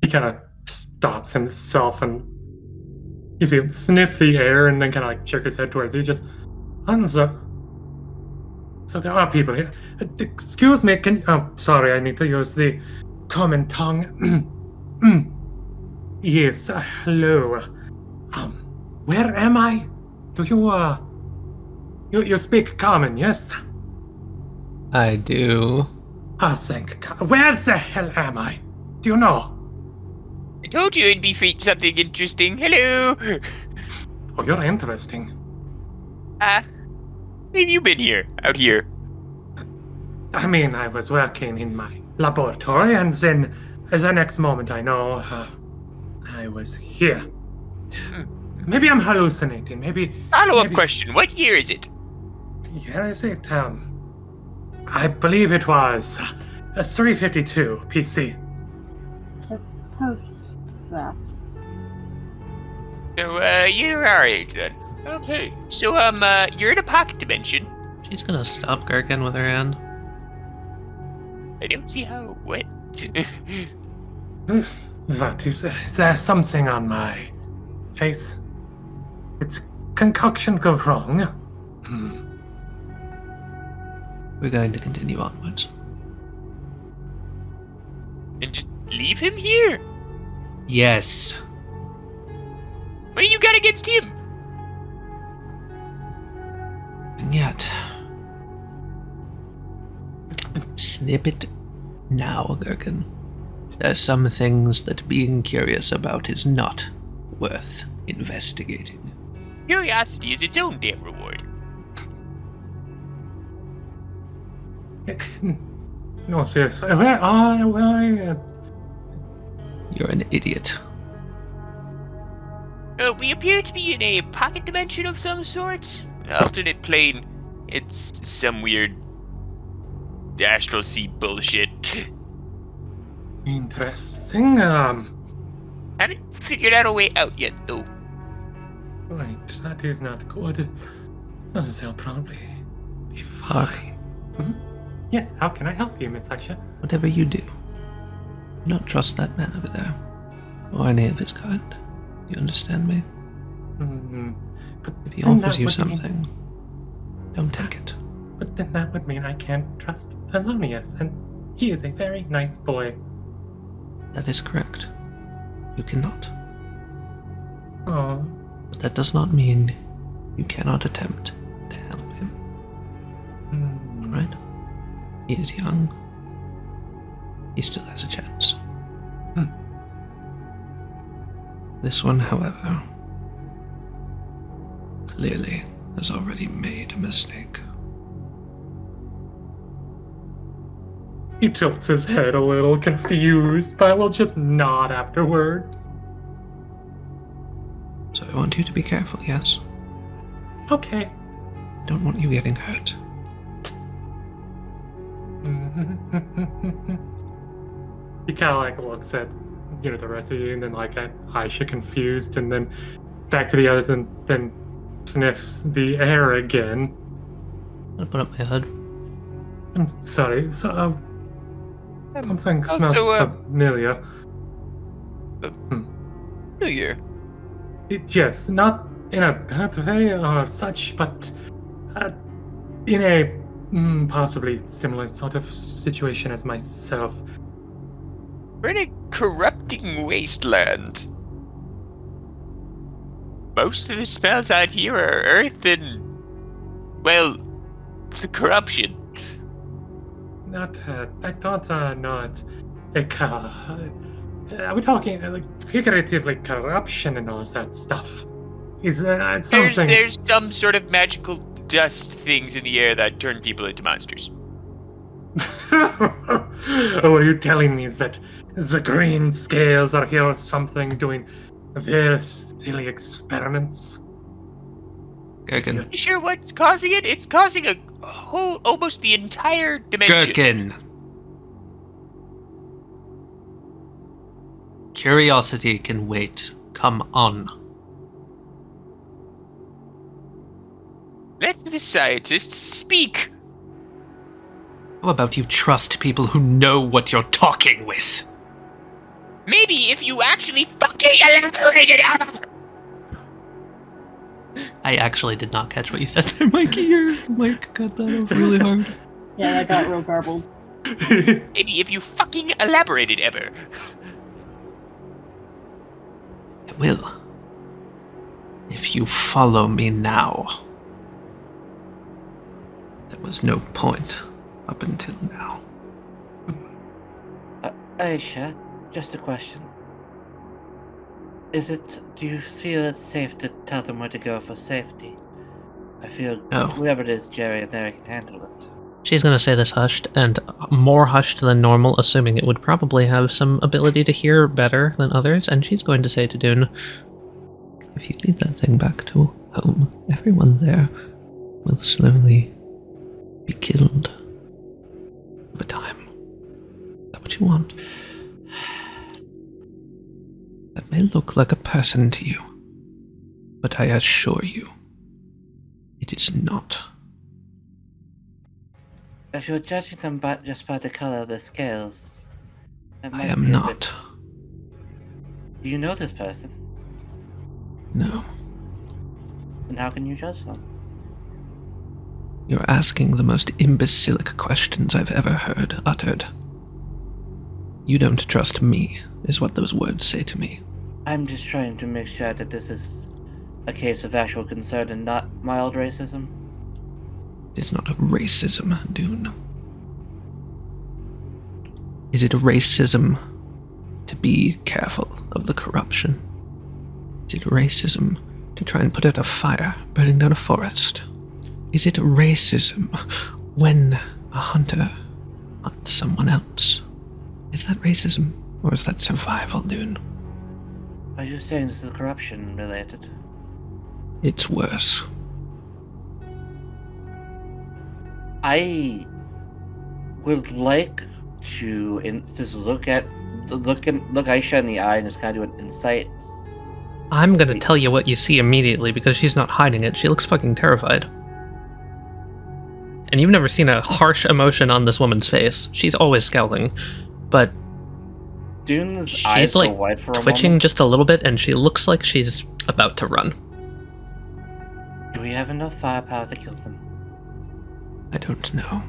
He kind of stops himself and you see him sniff the air and then kind of like jerk his head towards you. Just, Hansa. So there are people here. Excuse me, sorry, I need to use the common tongue. Yes, hello. Where am I? Do you speak common, yes? I do. Thank God. Where the hell am I? Do you know? I told you it'd be something interesting. Hello. Oh, you're interesting. Where have you been out here? I mean, I was working in my laboratory, and then the next moment I know, I was here. Maybe I'm hallucinating. Maybe. Follow-up question. What year is it? Here is it. I believe it was 352 PC. So post, perhaps. So, you're our age then. Okay. So, you're in a pocket dimension. She's gonna stop Gerkin with her hand. I don't see how. What? What is there something on my face? It's concoction go wrong. We're going to continue onwards. And just leave him here? Yes. What do you got against him? And yet... Snip it now, Gerkin. There's some things that being curious about is not worth investigating. Curiosity is its own damn reward. No, seriously. Where are I? You're an idiot. We appear to be in a pocket dimension of some sort. An alternate plane. It's some weird astral sea bullshit. Interesting. Haven't figured out a way out yet, though. Right, that is not good. They'll probably be Mark. fine. Yes, how can I help you, Miss Aishah? Whatever you do, do not trust that man over there, or any of his kind. You understand me? But If he then offers that you would something, don't take it. But then that would mean I can't trust Thelonious, and he is a very nice boy. That is correct. You cannot. Oh, But that does not mean you cannot attempt to help him. Right? He is young. He still has a chance. This one, however, clearly has already made a mistake. He tilts his head a little, confused, but will just nod afterwards. So I want you to be careful, yes? Okay. I don't want you getting hurt. He kind of like looks at, the rest of you, and then like at Aishah confused, and then back to the others, and then sniffs the air again. I'll put up my hood. I'm sorry, so, something smells familiar. Familiar? Yes, not in a bad way or such, but in a possibly similar sort of situation as myself. We're in a corrupting wasteland. Most of the smells out here are earth and, well, the corruption. Not, I thought, not, like, we're talking, like, figuratively corruption and all that stuff. Is, something... There's some sort of magical dust things in the air that turn people into monsters. Oh, are you telling me that the green scales are here or something doing very silly experiments? Gerkin. You sure what's causing it? It's causing a whole, almost the entire dimension. Gerkin! Curiosity can wait. Come on. Let the scientists speak. How about you trust people who know what you're talking with? Maybe if you actually fucking elaborated on. I actually did not catch what you said there, Mikey. Your mic got that off really hard. Yeah, that got real garbled. Maybe if you fucking elaborated ever. I will. If you follow me now. There was no point up until now. Aishah, just a question. Do you feel it's safe to tell them where to go for safety? I feel No. whoever it is, Jerry and Larry can handle it. She's going to say this hushed, and more hushed than normal, assuming it would probably have some ability to hear better than others, and she's going to say to Dune, if you lead that thing back to home, everyone there will slowly be killed over time. Is that what you want? That may look like a person to you, but I assure you, it is not. If you're judging them just by the color of the scales, that I might am be a not. Do you know this person? No. Then how can you judge them? You're asking the most imbecilic questions I've ever heard uttered. You don't trust me, is what those words say to me. I'm just trying to make sure that this is a case of actual concern and not mild racism. It's not racism, Dune. Is it racism to be careful of the corruption? Is it racism to try and put out a fire burning down a forest? Is it racism when a hunter hunts someone else? Is that racism, or is that survival, Dune? Are you saying this is corruption related? It's worse. I would like to just look Aishah in the eye and just kind of do an insight. I'm gonna tell you what you see immediately because she's not hiding it. She looks fucking terrified. And you've never seen a harsh emotion on this woman's face. She's always scowling. But Dune's she's eyes go like wide for a twitching moment. just a little bit, and she looks like she's about to run. Do we have enough firepower to kill them? I don't know.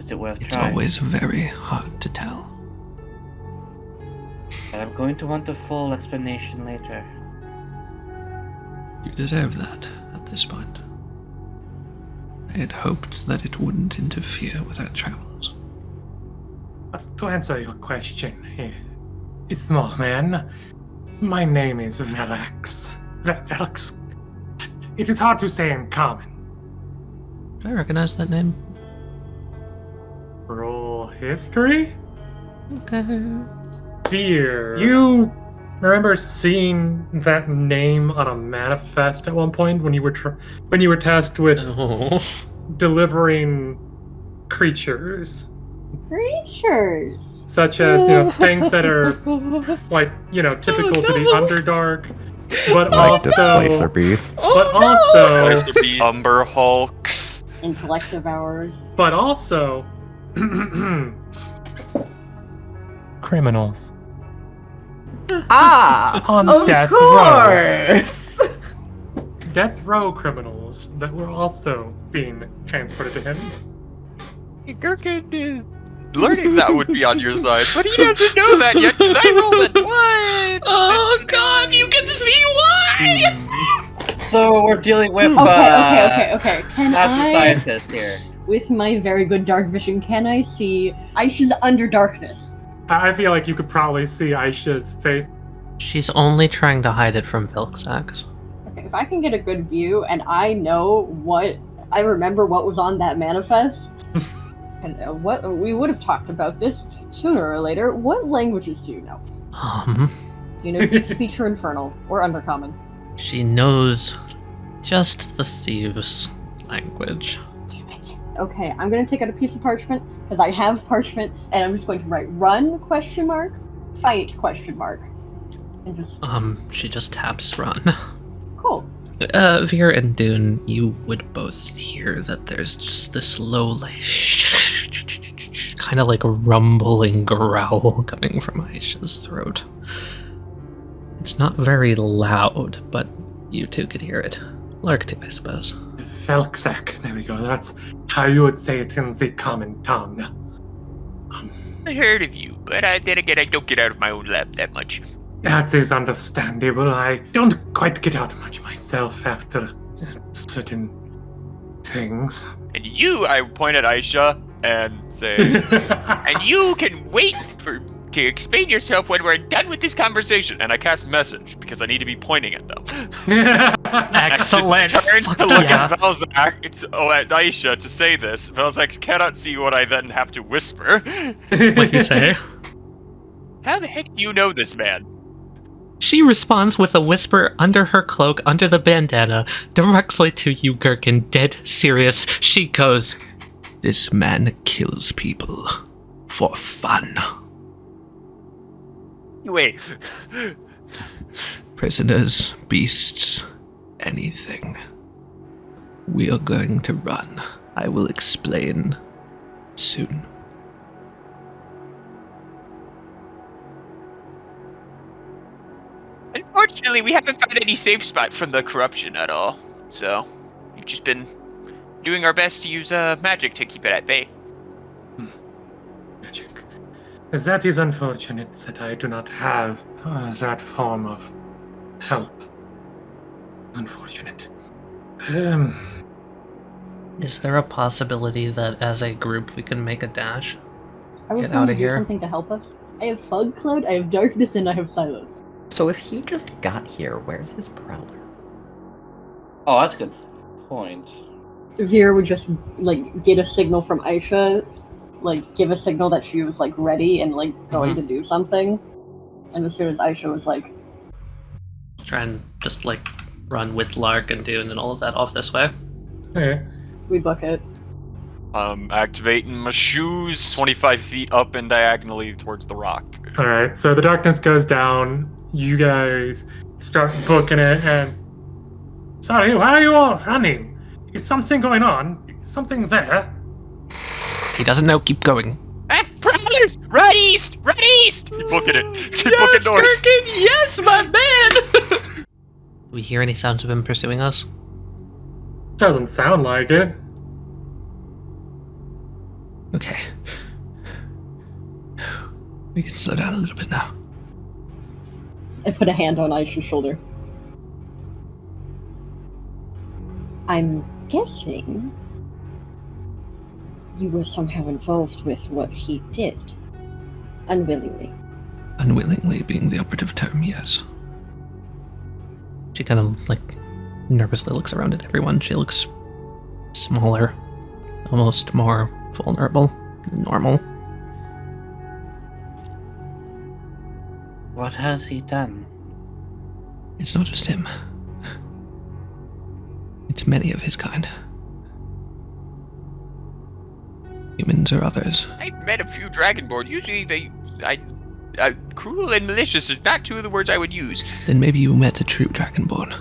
Is it worth It's trying? always very hard to tell. But I'm going to want a full explanation later. You deserve that at this point. I had hoped that it wouldn't interfere with our travels. To answer your question, small man, my name is Velax. Velax. It is hard to say in common. Do I recognize that name? Roll history? Okay. Fear. You remember seeing that name on a manifest at one point when you were tasked with Oh. delivering creatures, Creatures. such as things that are like typical to the Underdark, but Like displacer also beasts. but also Like the Umber Hulks. Intellect devourers. but also criminals Ah, on of death row. course. Death row criminals that were also being transported to him. Gerkin is learning that would be on your side, but he doesn't know that yet because I rolled a 1! Oh god, you can see why! So we're dealing with Okay. Can not the I, scientist here. with my very good dark vision, can I see Aishah's Underdarkness? I feel like you could probably see Aishah's face. She's only trying to hide it from Vilksax. Okay, if I can get a good view and I remember what was on that manifest, and what we would have talked about this sooner or later. What languages do you know? Do you know Deep Speech or Infernal or Undercommon? She knows just the thieves' language. Damn it. Okay, I'm gonna take out a piece of parchment because I have parchment, and I'm just going to write "run?" fight ? And just She just taps run. cool. Vir and Dune, you would both hear that there's just this low, like, kind of like a rumbling growl coming from Aishah's throat. It's not very loud, but you two could hear it. Lark too, I suppose. Velkzak, there we go. That's how you would say it in the common tongue. I heard of you, but then again, I don't get out of my own lab that much. That is understandable. I don't quite get out much myself after certain things. And you, I point at Aishah and say, and you can wait to explain yourself when we're done with this conversation. And I cast message because I need to be pointing at them. Excellent. Turns to look at Velzak, at Aishah to say this. Velzak cannot see what I then have to whisper. What you say? How the heck do you know this man? She responds with a whisper under her cloak, under the bandana, directly to you, Gerkin, dead serious. She goes, "This man kills people for fun." Wait. Prisoners, beasts, anything. We are going to run. I will explain soon. Unfortunately, we haven't found any safe spot from the corruption at all. So, we've just been doing our best to use magic to keep it at bay. Magic. That is unfortunate that I do not have that form of help. Unfortunate. Is there a possibility that as a group we can make a dash? I was Get going outta to do here. something to help us. I have Fog Cloud, I have Darkness, and I have Silence. So if he just got here, where's his prowler? Oh, that's a good point. Vir would just, get a signal from Aishah, give a signal that she was, ready and, going to do something. And as soon as Aishah was Try and just run with Lark and Dune and all of that off this way. Okay. we book it. Activating my shoes 25 feet up and diagonally towards the rock. Alright, so the darkness goes down. You guys start booking it, and... Sorry, why are you all running? Is something going on? Is something there? He doesn't know, keep going. Prowlers! Right east! Right east! Keep booking it. Keep booking north. Gerkin, yes, my man! Do we hear any sounds of him pursuing us? Doesn't sound like it. Okay. We can slow down a little bit now. I put a hand on Aisha's shoulder. I'm guessing you were somehow involved with what he did. Unwillingly. Unwillingly being the operative term, yes. She kind of, nervously looks around at everyone. She looks smaller, almost more vulnerable than normal. What has he done? It's not just him. It's many of his kind. Humans or others. I've met a few Dragonborn. Usually cruel and malicious is not two of the words I would use. Then maybe you met a true Dragonborn.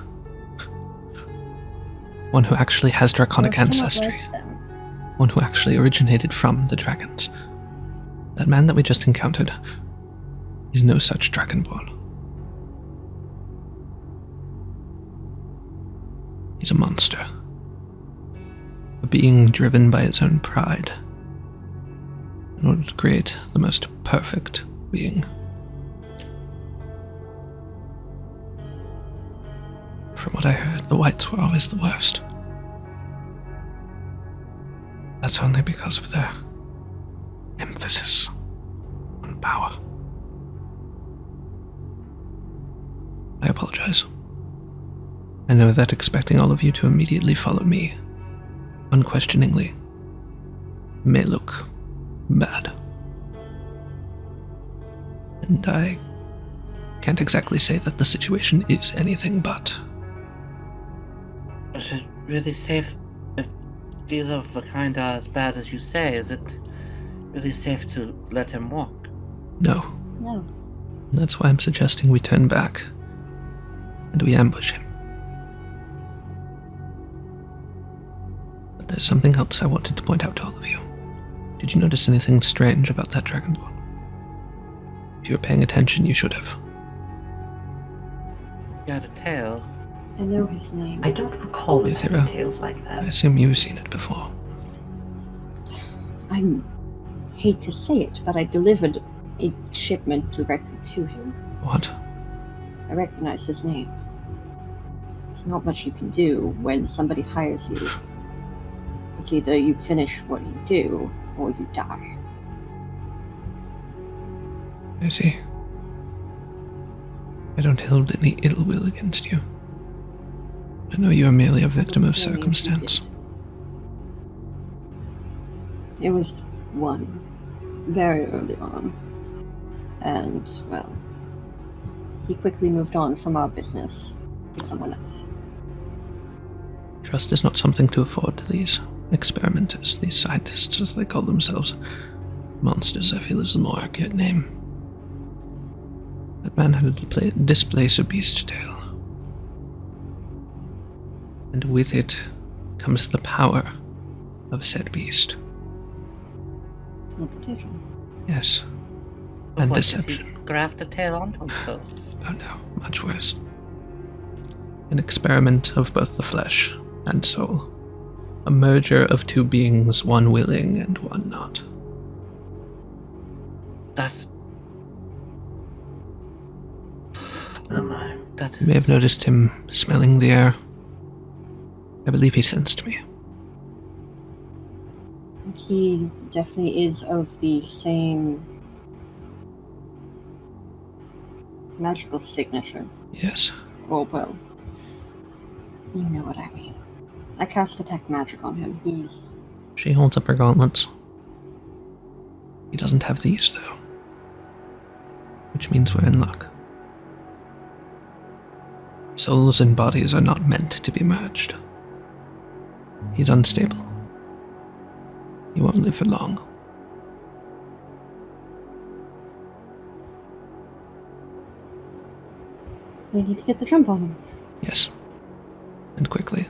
One who actually has draconic ancestry. One who actually originated from the dragons. That man that we just encountered is no such Dragonborn. He's a monster. A being driven by its own pride in order to create the most perfect being. From what I heard, the whites were always the worst. That's only because of their emphasis on power. I apologize. I know that expecting all of you to immediately follow me, unquestioningly, may look bad. And I can't exactly say that the situation is anything but. Is it really safe if these of the kind are as bad as you say? Is it really safe to let him walk? No. No. That's why I'm suggesting we turn back and we ambush him. But there's something else I wanted to point out to all of you. Did you notice anything strange about that dragonborn? If you were paying attention, you should have. Got a tail. I know his name. I don't recall the Vir'Thyra. details like I that. assume you've seen it before. I hate to say it, but I delivered a shipment directly to him. What? I recognize his name. There's not much you can do when somebody hires you. It's either you finish what you do, or you die. I see. I don't hold any ill will against you. I know you are merely a victim of Really, you circumstance. did. It was one very early on. And, well, he quickly moved on from our business to someone else. Trust is not something to afford to these experimenters, these scientists, as they call themselves. Monsters, I feel, is the more accurate name. That man had a displacer beast tail. And with it comes the power of said beast. Teleportation. Yes. But And what if he deception. graft a tail onto himself? Oh no, much worse. An experiment of both the flesh and soul. A merger of two beings, one willing and one not. That Oh my. that You may is have noticed him smelling the air. I believe he sensed me. He definitely is of the same magical signature. Yes. Oh, well. You know what I mean. I cast detect magic on him. He's... She holds up her gauntlets. He doesn't have these, though. Which means we're in luck. Souls and bodies are not meant to be merged. He's unstable. He won't live for long. We need to get the jump on him. Yes. And quickly.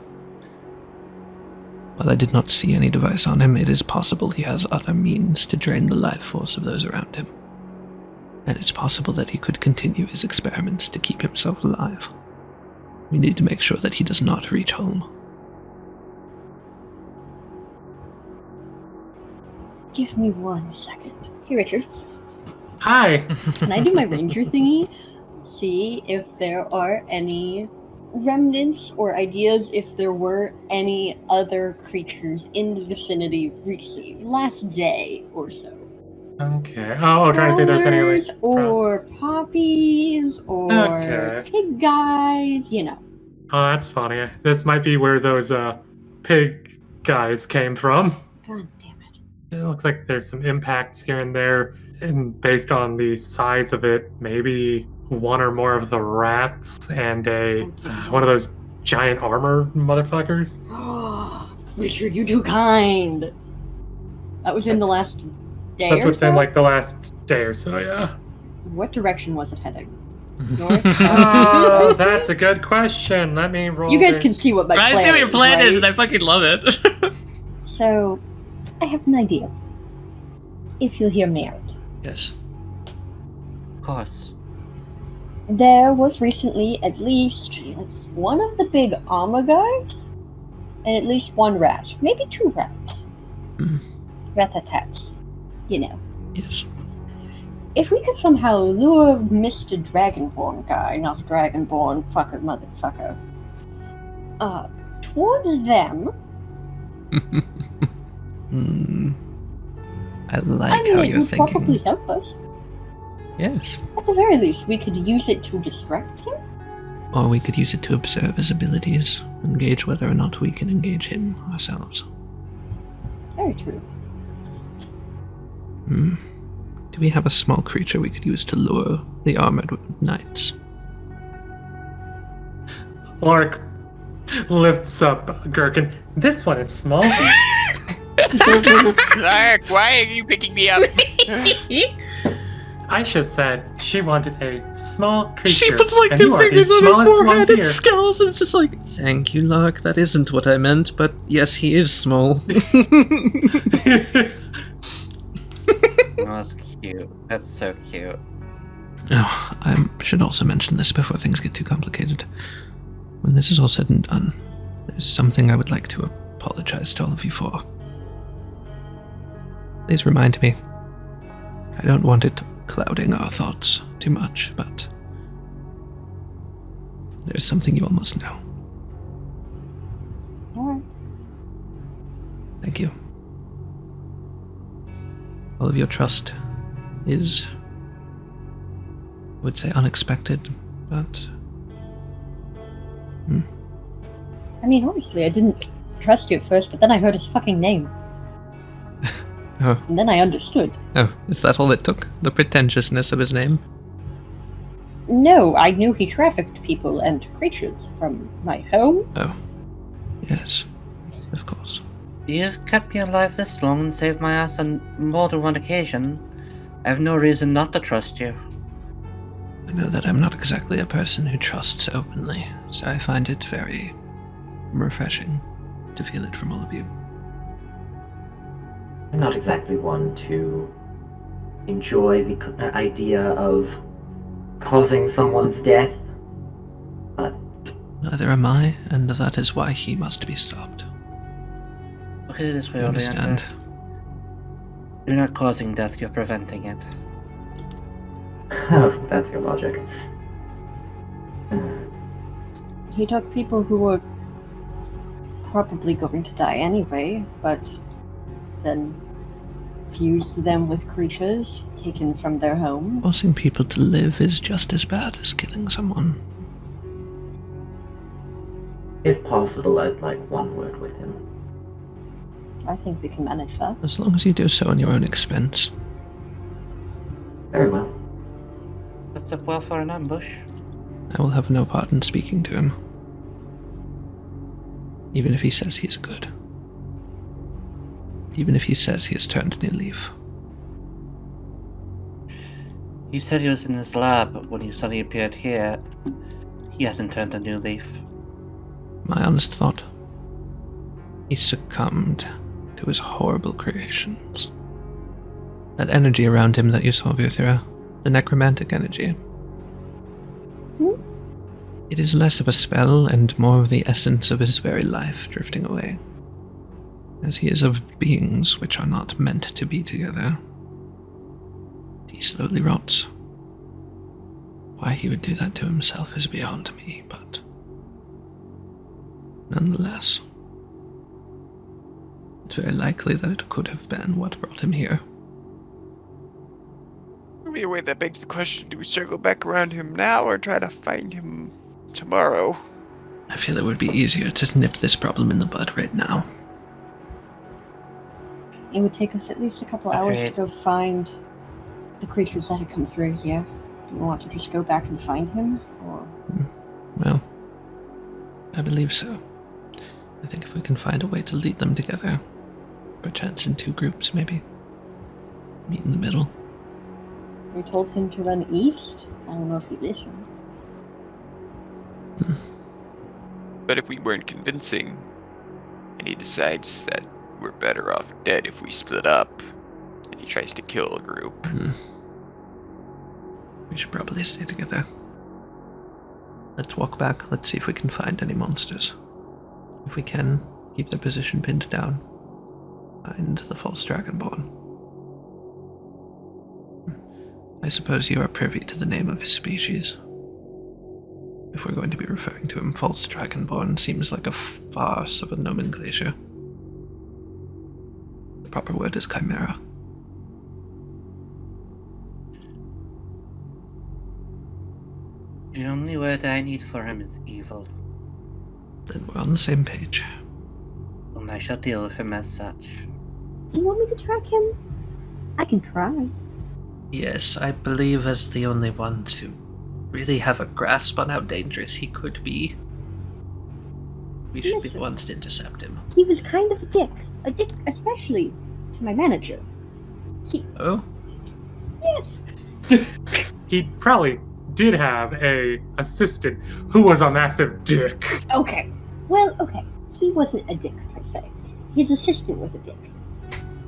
While I did not see any device on him, it is possible he has other means to drain the life force of those around him. And it's possible that he could continue his experiments to keep himself alive. We need to make sure that he does not reach home. Give me 1 second. Hey, Richard. Hi. Can I do my ranger thingy? See if there are any remnants or ideas if there were any other creatures in the vicinity recently, last day or so. Okay. Oh, trying to see if there's any like. or poppies or Okay. pig guys, you know. Oh, that's funny. This might be where those pig guys came from. God damn it. It looks like there's some impacts here and there, and based on the size of it, maybe one or more of the rats and a one of those giant armor motherfuckers. Richard, you too kind. That was in the last day That's or within so? like the last day or so, yeah. What direction was it heading? North? Oh, that's a good question. Let me roll. You guys this. can see what my I plan see what your plan is, right? and I fucking love it. So, I have an idea. If you'll hear me out. Yes. of course. There was recently at least one of the big armor guys, and at least one rat. Maybe 2 rats. Mm. Rat-a-tats. You know. Yes. If we could somehow lure Mr. Dragonborn guy, not Dragonborn fucker motherfucker, towards them, I like I mean, how it you're would thinking. probably help us. Yes. At the very least, we could use it to distract him. Or we could use it to observe his abilities and gauge whether or not we can engage him ourselves. Very true. Do we have a small creature we could use to lure the armored knights? Lark lifts up Gerkin. This one is small. Lark, why are you picking me up? Aishah said she wanted a small creature. She puts like and 2 you are the fingers on her smallest one forehead and here. scowls, and it's just like, Thank you, Lark. That isn't what I meant, but yes, he is small. Oh, that's cute. That's so cute. Oh, I should also mention this before things get too complicated. When this is all said and done, there's something I would like to apologize to all of you for. Please remind me. I don't want it clouding our thoughts too much, but there's something you all must know. Alright. Thank you. All of your trust is, I would say, unexpected, but I mean, honestly, I didn't trust you at first, but then I heard his fucking name. Oh. And then I understood. Oh, is that all it took? The pretentiousness of his name? No, I knew he trafficked people and creatures from my home. Oh, yes, of course. You've kept me alive this long and saved my ass on more than one occasion. I have no reason not to trust you. I know that I'm not exactly a person who trusts openly, so I find it very refreshing to feel it from all of you. I'm not exactly one to enjoy the idea of causing someone's death, but Neither am I, and that is why he must be stopped. Look at it this way, You understand? Oleander. You're not causing death, you're preventing it. oh, that's your logic. He took people who were probably going to die anyway, but then fused them with creatures taken from their home. Forcing people to live is just as bad as killing someone. If possible, I'd like one word with him. I think we can manage that. As long as you do so on your own expense. Very well. That's up well for an ambush. I will have no part in speaking to him. Even if he says he is good. Even if he says he has turned a new leaf. He said he was in his lab, but when he suddenly appeared here, he hasn't turned a new leaf. My honest thought. He succumbed to his horrible creations. That energy around him that you saw, Vir'Thyra, the necromantic energy. It is less of a spell and more of the essence of his very life drifting away. As he is of beings which are not meant to be together. He slowly rots. Why he would do that to himself is beyond me, but nonetheless, it's very likely that it could have been what brought him here. Maybe a way that begs the question, do we circle back around him now or try to find him tomorrow? I feel it would be easier to nip this problem in the bud right now. It would take us at least a couple hours to Agreed. go find the creatures that had come through here. Do we want to just go back and find him? Or Well, I believe so. I think if we can find a way to lead them together, perchance in 2 groups maybe, meet in the middle. we told him to run east? I don't know if he listened. But if we weren't convincing, and he decides that we're better off dead if we split up, and he tries to kill a group. We should probably stay together. Let's walk back. Let's see if we can find any monsters. If we can, keep their position pinned down. Find the false dragonborn. I suppose you are privy to the name of his species. If we're going to be referring to him, false dragonborn seems like a farce of a nomenclature. The proper word is chimera. The only word I need for him is evil, Then we're on the same page. and I shall deal with him as such. Do you want me to track him? I can try. Yes, I believe as the only one to really have a grasp on how dangerous he could be, we should be Listen. the ones to intercept him. He was kind of a dick especially to my manager. Oh? Yes. He probably did have a assistant who was a massive dick. Okay. Well, okay. He wasn't a dick per se. His assistant was a dick.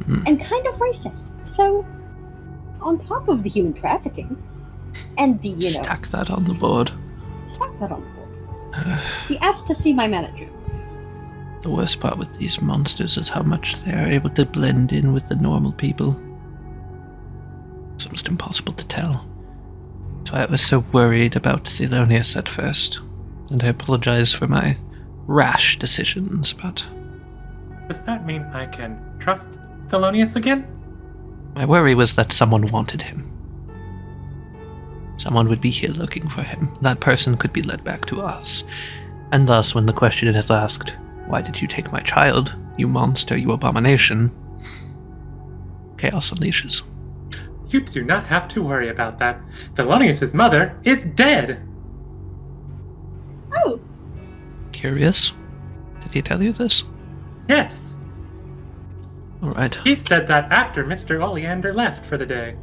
and kind of racist. So, on top of the human trafficking and the, Stack that on the board. stack that on the board. He asked to see my manager. The worst part with these monsters is how much they are able to blend in with the normal people. It's almost impossible to tell. That's why I was so worried about Thelonious at first, and I apologize for my rash decisions, but Does that mean I can trust Thelonious again? my worry was that someone wanted him. Someone would be here looking for him. That person could be led back to us. And thus, when the question is asked, "Why did you take my child, you monster, you abomination?" chaos unleashes. You do not have to worry about that. Thelonious' mother is dead. Oh, Curious? Did he tell you this? Yes. Alright. He said that after Mr. Oleander left for the day.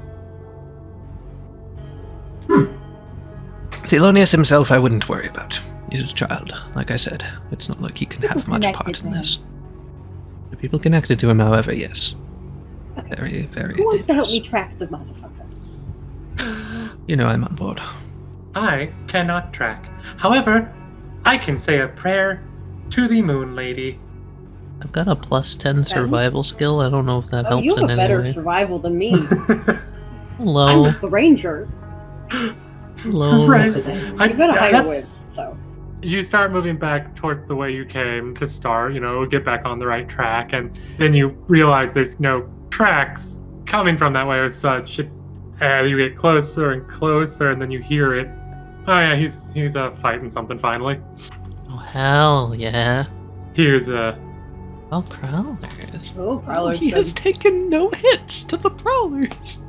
Thelonious himself I wouldn't worry about. He's his child. Like I said, it's not like he can have much connected part to in him. this. The people connected to him, however, yes. Very, very who wants to help dangerous. me track the motherfucker? You know I'm on board. I cannot track. However, I can say a prayer to the Moon Lady. I've got a +10 survival skill. I don't know if that Oh, helps you have in a any better way. survival than me. I Hello. was the ranger. Hello. Right. You got a higher that's- whip, so. You start moving back towards the way you came to start, get back on the right track, and then you realize there's no tracks coming from that way or such. And you get closer and closer, and then you hear it. Oh yeah, he's fighting something finally. Oh, hell yeah. Here's Oh, prowlers. Oh, Prowler's He good. has taken no hits to the prowlers.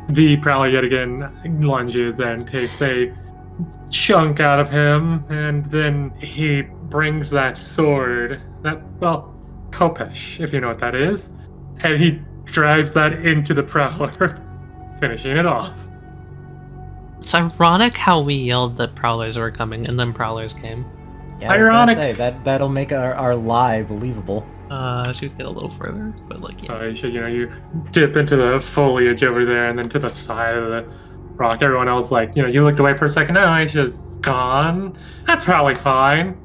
the Prowler yet again lunges and takes a chunk out of him, and then he brings that sword, Kopesh, if you know what that is, and he drives that into the Prowler, finishing it off. It's ironic how we yelled that prowlers were coming and then prowlers came. Yeah, I was gonna Ironic. say, that'll make our lie believable. Should get a little further, but like, yeah. You dip into the foliage over there, and then to the side of the rock. Everyone else, you looked away for a second. Oh, Aishah's gone. That's probably fine.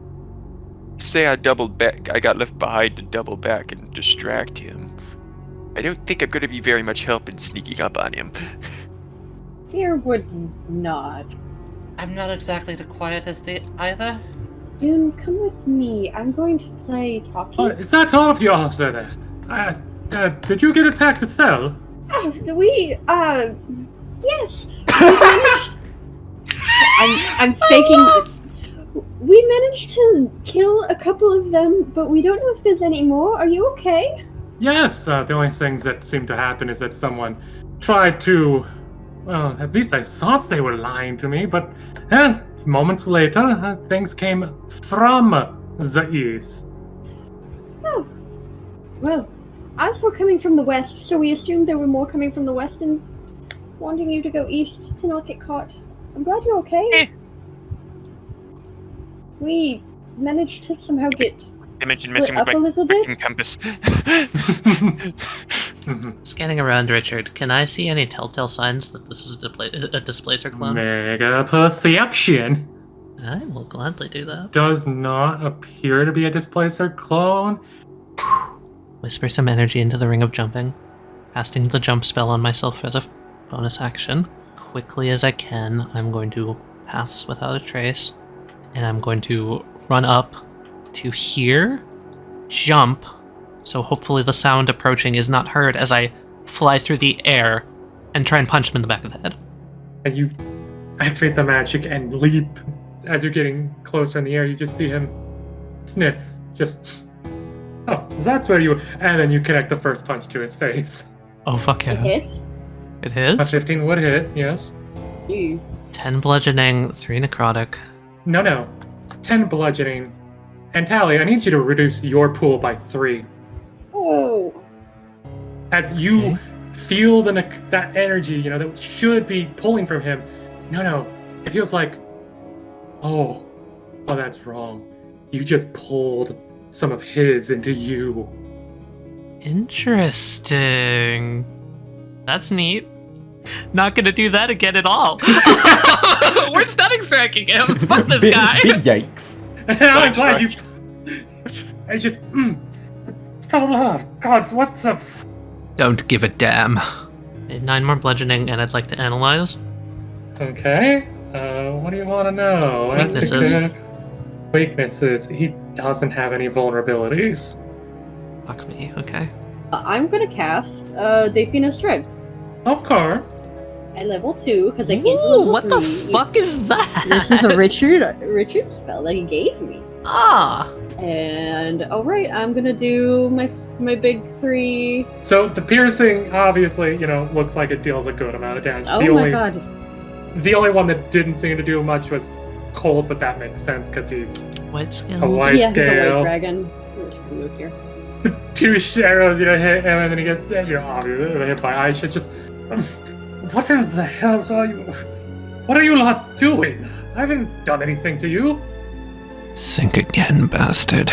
Say I doubled back. I got left behind to double back and distract him. I don't think I'm going to be very much help in sneaking up on him. Fear would not. I'm not exactly the quietest either. Dune, come with me. I'm going to play talkie. Oh, is that all of you, officer there? Did you get attacked as well? Yes. We managed. I'm faking. We managed to kill a couple of them, but we don't know if there's any more. Are you okay? Yes, the only things that seem to happen is that someone tried to... Well, at least I thought they were lying to me, but moments later, things came from the east. Oh. Well, us were coming from the west, so we assumed there were more coming from the west and wanting you to go east to not get caught. I'm glad you're okay. We managed to somehow get Imagine split messing up with a my little freaking bit. compass. Scanning around, Richard, can I see any telltale signs that this is a displacer clone? Mega perception. I will gladly do that. Does not appear to be a displacer clone. Whisper some energy into the ring of jumping, casting the jump spell on myself as a bonus action. Quickly as I can, I'm going to paths without a trace, and I'm going to run up to here, jump, so hopefully the sound approaching is not heard as I fly through the air and try and punch him in the back of the head. And you activate the magic and leap. As you're getting closer in the air, you just see him sniff. Just, oh, that's where you... And then you connect the first punch to his face. Oh, fuck It yeah. hits. It A hits? 15 would hit, yes. You. 10 bludgeoning, 3 necrotic. No. 10 bludgeoning. And Taliyah, I need you to reduce your pool by 3. Oh. As you Okay. feel that energy, that should be pulling from him. No. It feels like, oh, that's wrong. You just pulled some of his into you. Interesting. That's neat. Not gonna do that again at all. We're stunning striking him. Fuck this guy. Big yikes. I'm glad you. I just. For the love of gods, what's up? Don't give a damn. 9 more bludgeoning, and I'd like to analyze. Okay. What do you want to know? Weaknesses. Weaknesses. He doesn't have any vulnerabilities. Fuck me. Okay. I'm gonna cast Dafina's Strength Okay. at level 2 because I can't do Ooh, level what the 3. fuck is that? This is a Richard spell that he gave me. Ah. And alright, I'm gonna do my big 3. So the piercing, obviously, looks like it deals a good amount of damage. Oh my god. The only one that didn't seem to do much was cold, but that makes sense because he's White scales. a white Yeah, he's a scale. white dragon. I'm just gonna move here. 2 arrows, hit him, and then he gets, obviously hit by Aishah. Just, what in the hell are you? What are you lot doing? I haven't done anything to you. Think again, bastard.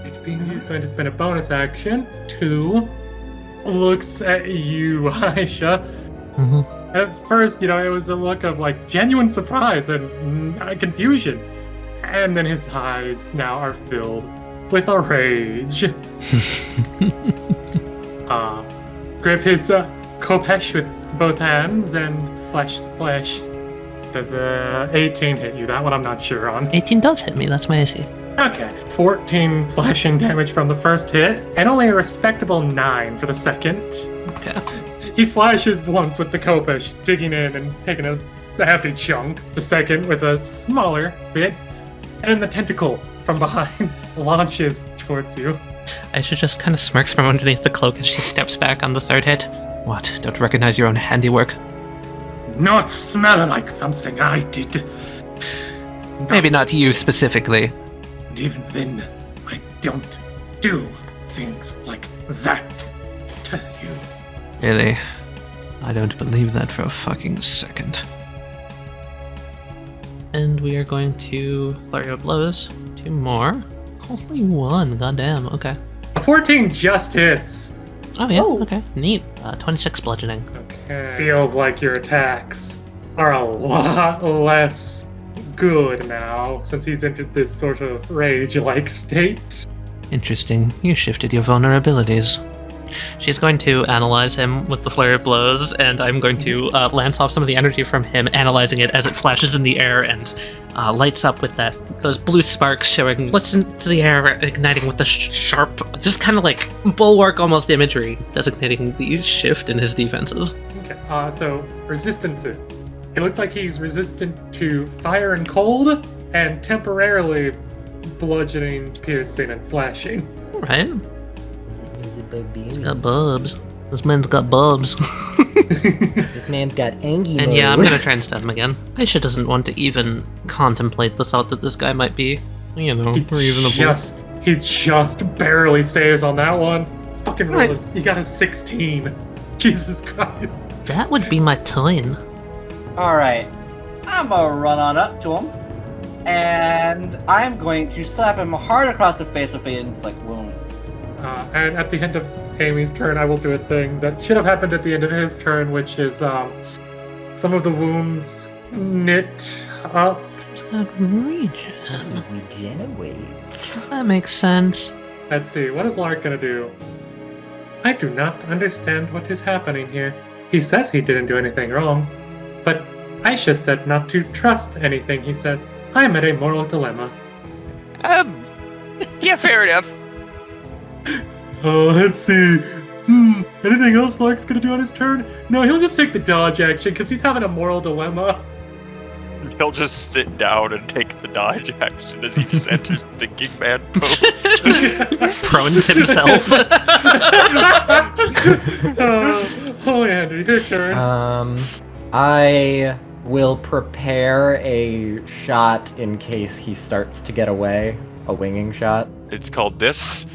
It being he's going to spend a bonus action to looks at you, Aishah. Mm-hmm. At first, it was a look of genuine surprise and confusion, and then his eyes now are filled with a rage. Grip his kopesh with both hands and slash. Does 18 hit you? That one I'm not sure on. 18 does hit me. That's my AC. Okay. 14 slashing damage from the first hit, and only a respectable 9 for the second. Okay. He slashes once with the kopesh, digging in and taking a hefty chunk. The second with a smaller bit, and the tentacle from behind launches towards you. Aisha just kind of smirks from underneath the cloak as she steps back on the third hit. What? Don't recognize your own handiwork? Not smell like something I did. Maybe not you specifically. And even then, I don't do things like that to you. Really? I don't believe that for a fucking second. And we are going to flurry of blows. 2 more. Only 1. Goddamn. Okay. A 14 just hits. Oh yeah. Oh. Okay. Neat. 26 bludgeoning. Okay. Feels like your attacks are a lot less good now since he's entered this sort of rage-like state. Interesting. You shifted your vulnerabilities. She's going to analyze him with the flurry of blows, and I'm going to lance off some of the energy from him, analyzing it as it flashes in the air and lights up with those blue sparks showing, flits into the air, igniting with the sharp, just kind of like bulwark almost imagery, designating the shift in his defenses. Okay, so resistances. It looks like he's resistant to fire and cold, and temporarily bludgeoning, piercing, and slashing. All right. Baby. He's got bubs. This man's got bubs. This man's got angy And mode. yeah, I'm gonna try and stab him again. Aisha doesn't want to even contemplate the thought that this guy might be, reasonable. He just barely saves on that one. Fucking roll Right. it. He got a 16. Jesus Christ. That would be my turn. Alright. I'm gonna run on up to him. And I'm going to slap him hard across the face if he inflict wounds. And at the end of Amy's turn, I will do a thing that should have happened at the end of his turn, which is some of the wounds knit up. He's got regen. Regenerates. That makes sense. Let's see, what is Lark gonna do? I do not understand what is happening here. He says he didn't do anything wrong, but Aishah said not to trust anything he says. I am at a moral dilemma. Yeah, fair enough. Let's see. Anything else Lark's gonna do on his turn? No, he'll just take the dodge action because he's having a moral dilemma. He'll just sit down and take the dodge action as he just enters the thinking man pose. Prones himself. Oleander, your turn. I will prepare a shot in case he starts to get away. A winging shot. It's called this.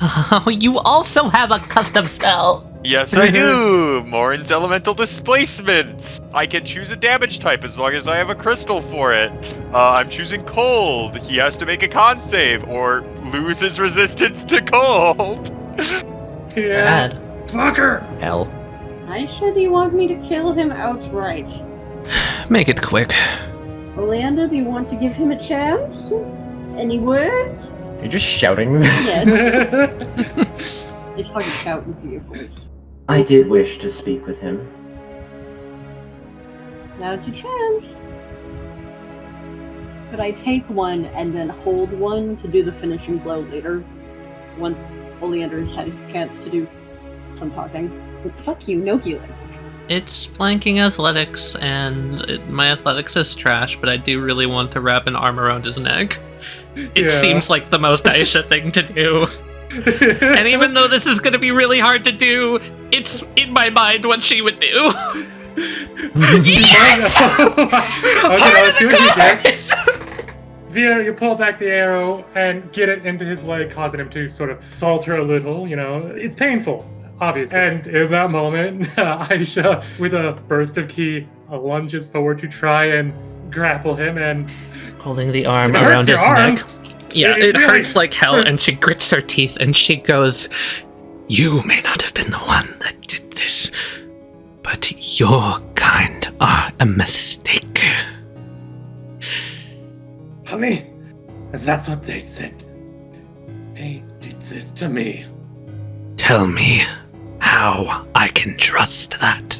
Oh, you also have a custom spell. Yes, I do! Morin's Elemental Displacement! I can choose a damage type as long as I have a crystal for it. I'm choosing cold. He has to make a con save or lose his resistance to cold. Yeah. Bad. Fucker! Hell. Aishah, do you want me to kill him outright? Make it quick. Oleander, do you want to give him a chance? Any words? You're just shouting. Yes. It's hard to shout into your voice. I did wish to speak with him. Now's your chance. Could I take one and then hold one to do the finishing blow later? Once Oleander's had his chance to do some talking. But fuck you, no healing. It's flanking athletics, and my athletics is trash, but I do really want to wrap an arm around his neck. It seems like the most Aishah thing to do. And even though this is going to be really hard to do, it's in my mind what she would do. Yes! Okay, let's see what you get. Vir, you pull back the arrow and get it into his leg, causing him to sort of falter a little, you know. It's painful, obviously. And in that moment, Aishah, with a burst of ki, lunges forward to try and grapple him, and Holding the arm It hurts around your his arm. neck. Yeah, It it really hurts like hell, hurts. and she grits her teeth, and she goes, "You may not have been the one that did this, but your kind are a mistake." honey, that's what they said. They did this to me. Tell me how I can trust that.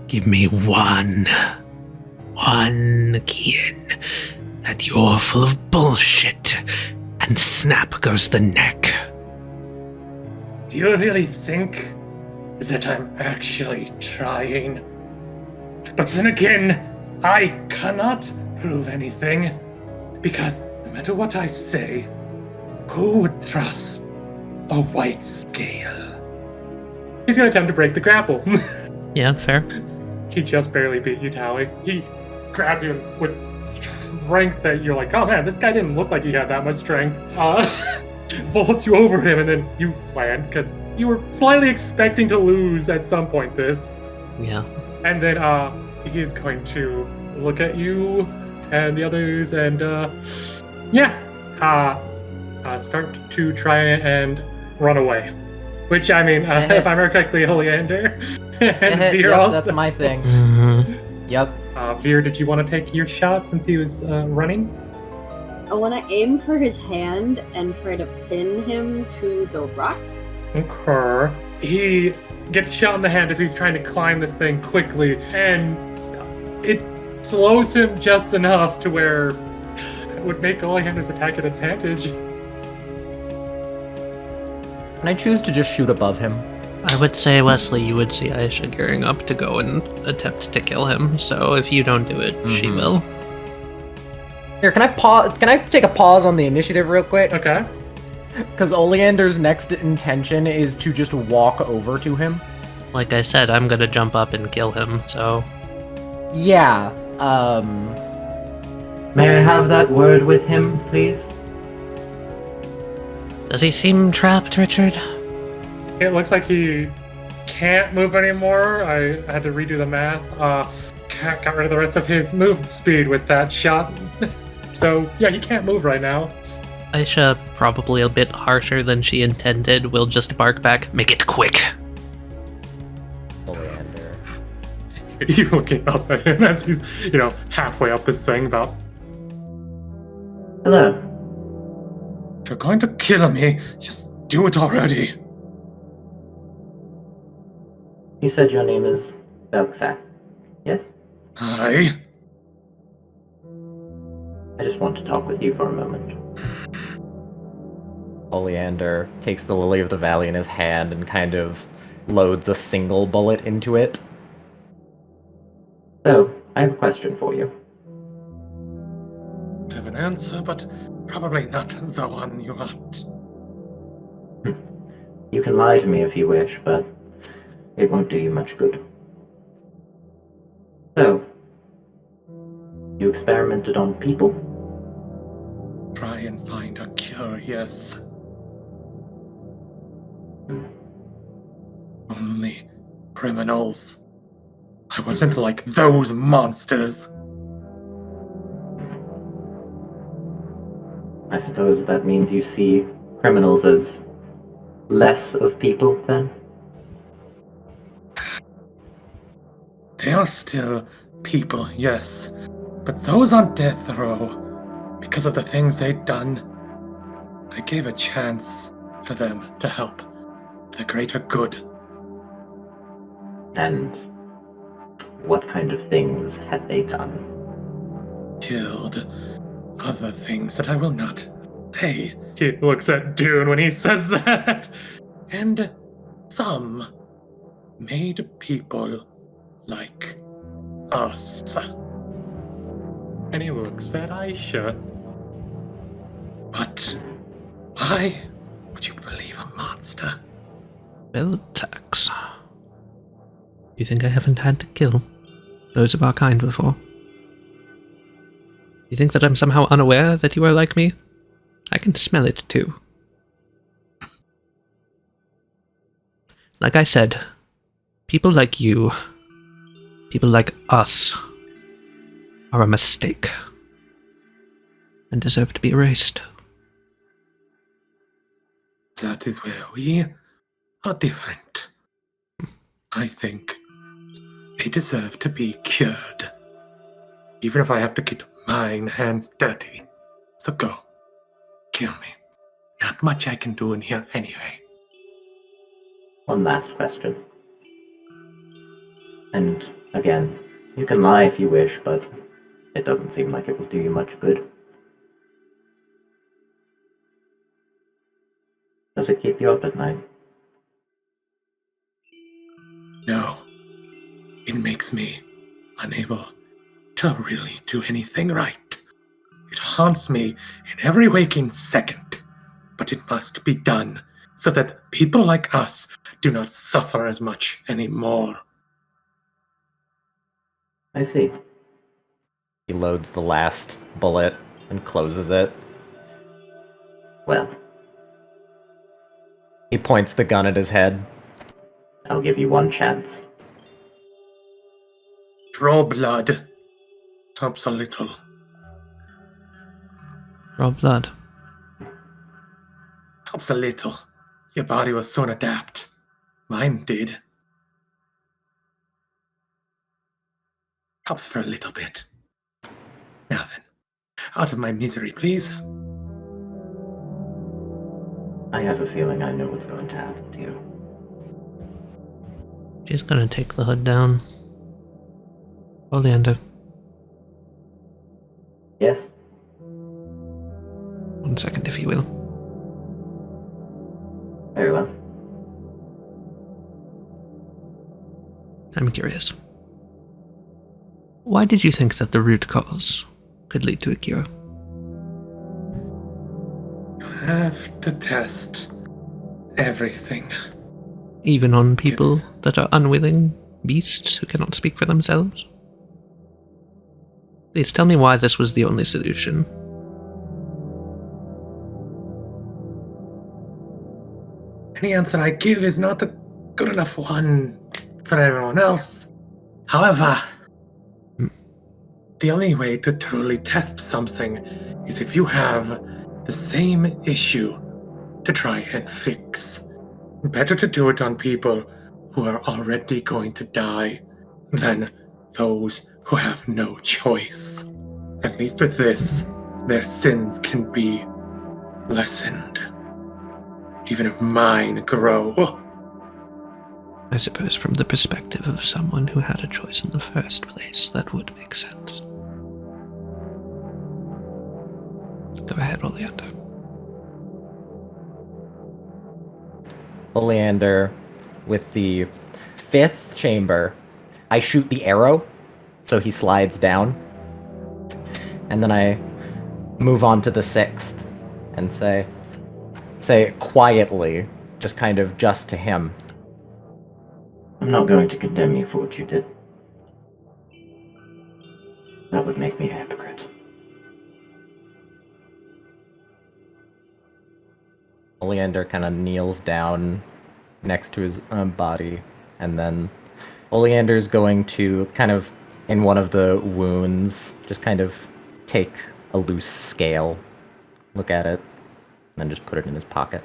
Give me one key in that you're full of bullshit, and snap goes the neck. Do you really think that I'm actually trying? But then again, I cannot prove anything, because no matter what I say, who would trust a white scale? He's gonna attempt to break the grapple. Yeah, fair. He just barely beat you, Tally. He grabs you with strength that you're like, oh man, this guy didn't look like he had that much strength. Vaults you over him, and then you land, because you were slightly expecting to lose at some point this. Yeah. And then he is going to look at you and the others and start to try and run away. Which, I mean, if I remember correctly, Oleander and Vir Yep, also. that's my thing. Mm-hmm. Yep. Vir, did you want to take your shot since he was running? I want to aim for his hand and try to pin him to the rock. Okay. He gets shot in the hand as he's trying to climb this thing quickly, and it slows him just enough to where it would make Oleander's attack an advantage. Can I choose to just shoot above him? I would say, Wesley, you would see Aishah gearing up to go and attempt to kill him, so if you don't do it, she Mhm. will. Here, can I pause? Can I take a pause on the initiative real quick? Okay. Because Oleander's next intention is to just walk over to him. Like I said, I'm gonna jump up and kill him, so... Yeah. May I have that word with him, please? Does he seem trapped, Richard? It looks like he can't move anymore. I had to redo the math. Got rid of the rest of his move speed with that shot. So, yeah, he can't move right now. Aishah, probably a bit harsher than she intended, will just bark back, "Make it quick!" Oleander. You looking up at him as he's, halfway up this thing about, Hello. if you're going to kill me, just do it already. You said your name is Belkzak, yes? Aye. I just want to talk with you for a moment. Oleander takes the Lily of the Valley in his hand and kind of loads a single bullet into it. So, I have a question for you. I have an answer, but probably not the one you want. You can lie to me if you wish, but it won't do you much good. So, you experimented on people? Try and find a cure, yes. Only criminals. I wasn't like those monsters. I suppose that means you see criminals as less of people then? They are still people, yes. But those on death row, because of the things they'd done, I gave a chance for them to help the greater good. And what kind of things had they done? Killed other things that I will not say. He looks at Dune when he says that. And some made people like us. And he looks at Aishah. But why would you believe a monster? Well, tax. You think I haven't had to kill those of our kind before? You think that I'm somehow unaware that you are like me? I can smell it too. Like I said, people like you, people like us, are a mistake and deserve to be erased. That is where we are different. I think they deserve to be cured. Even if I have to get mine hands dirty. So go. Kill me. Not much I can do in here anyway. One last question. And again, you can lie if you wish, but it doesn't seem like it will do you much good. Does it keep you up at night? No. It makes me unable to really do anything right. It haunts me in every waking second. But it must be done so that people like us do not suffer as much anymore. I see. He loads the last bullet and closes it. Well, He points the gun at his head. I'll give you one chance. Draw blood. Helps a little. Draw blood. Helps a little. Your body will soon adapt. Mine did. Helps for a little bit. Now then, out of my misery, please. I have a feeling I know what's going to happen to you. She's gonna take the hood down. Oleander, Yes? 1 second if you will. Very well. I'm curious. Why did you think that the root cause could lead to a cure? You have to test everything. Even on people It's- that are unwilling beasts who cannot speak for themselves? Please tell me why this was the only solution. Any answer I give is not a good enough one for everyone else. However, the only way to truly test something is if you have the same issue to try and fix. Better to do it on people who are already going to die than those who have no choice. At least with this, their sins can be lessened. Even if mine grow. I suppose from the perspective of someone who had a choice in the first place, that would make sense. Go ahead, Oleander. Oleander, with the 5th chamber, I shoot the arrow, so he slides down. And then I move on to the 6th and say quietly, just to him. I'm not going to condemn you for what you did. That would make me a hypocrite. Oleander kind of kneels down next to his body, and then Oleander's going to in one of the wounds, just take a loose scale, look at it, and then just put it in his pocket.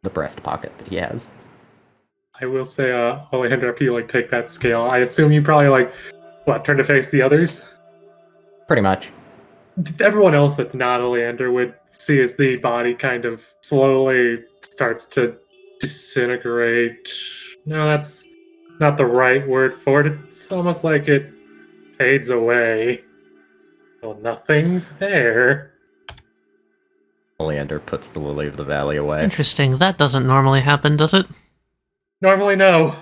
the breast pocket that he has. I will say, Oleander, after you take that scale, I assume you probably turn to face the others. Pretty much. Everyone else that's not Oleander would see as the body kind of slowly starts to disintegrate. No, that's not the right word for it. It's almost like it fades away. Well, nothing's there. Oleander puts the Lily of the Valley away. Interesting. That doesn't normally happen, does it? Normally, no.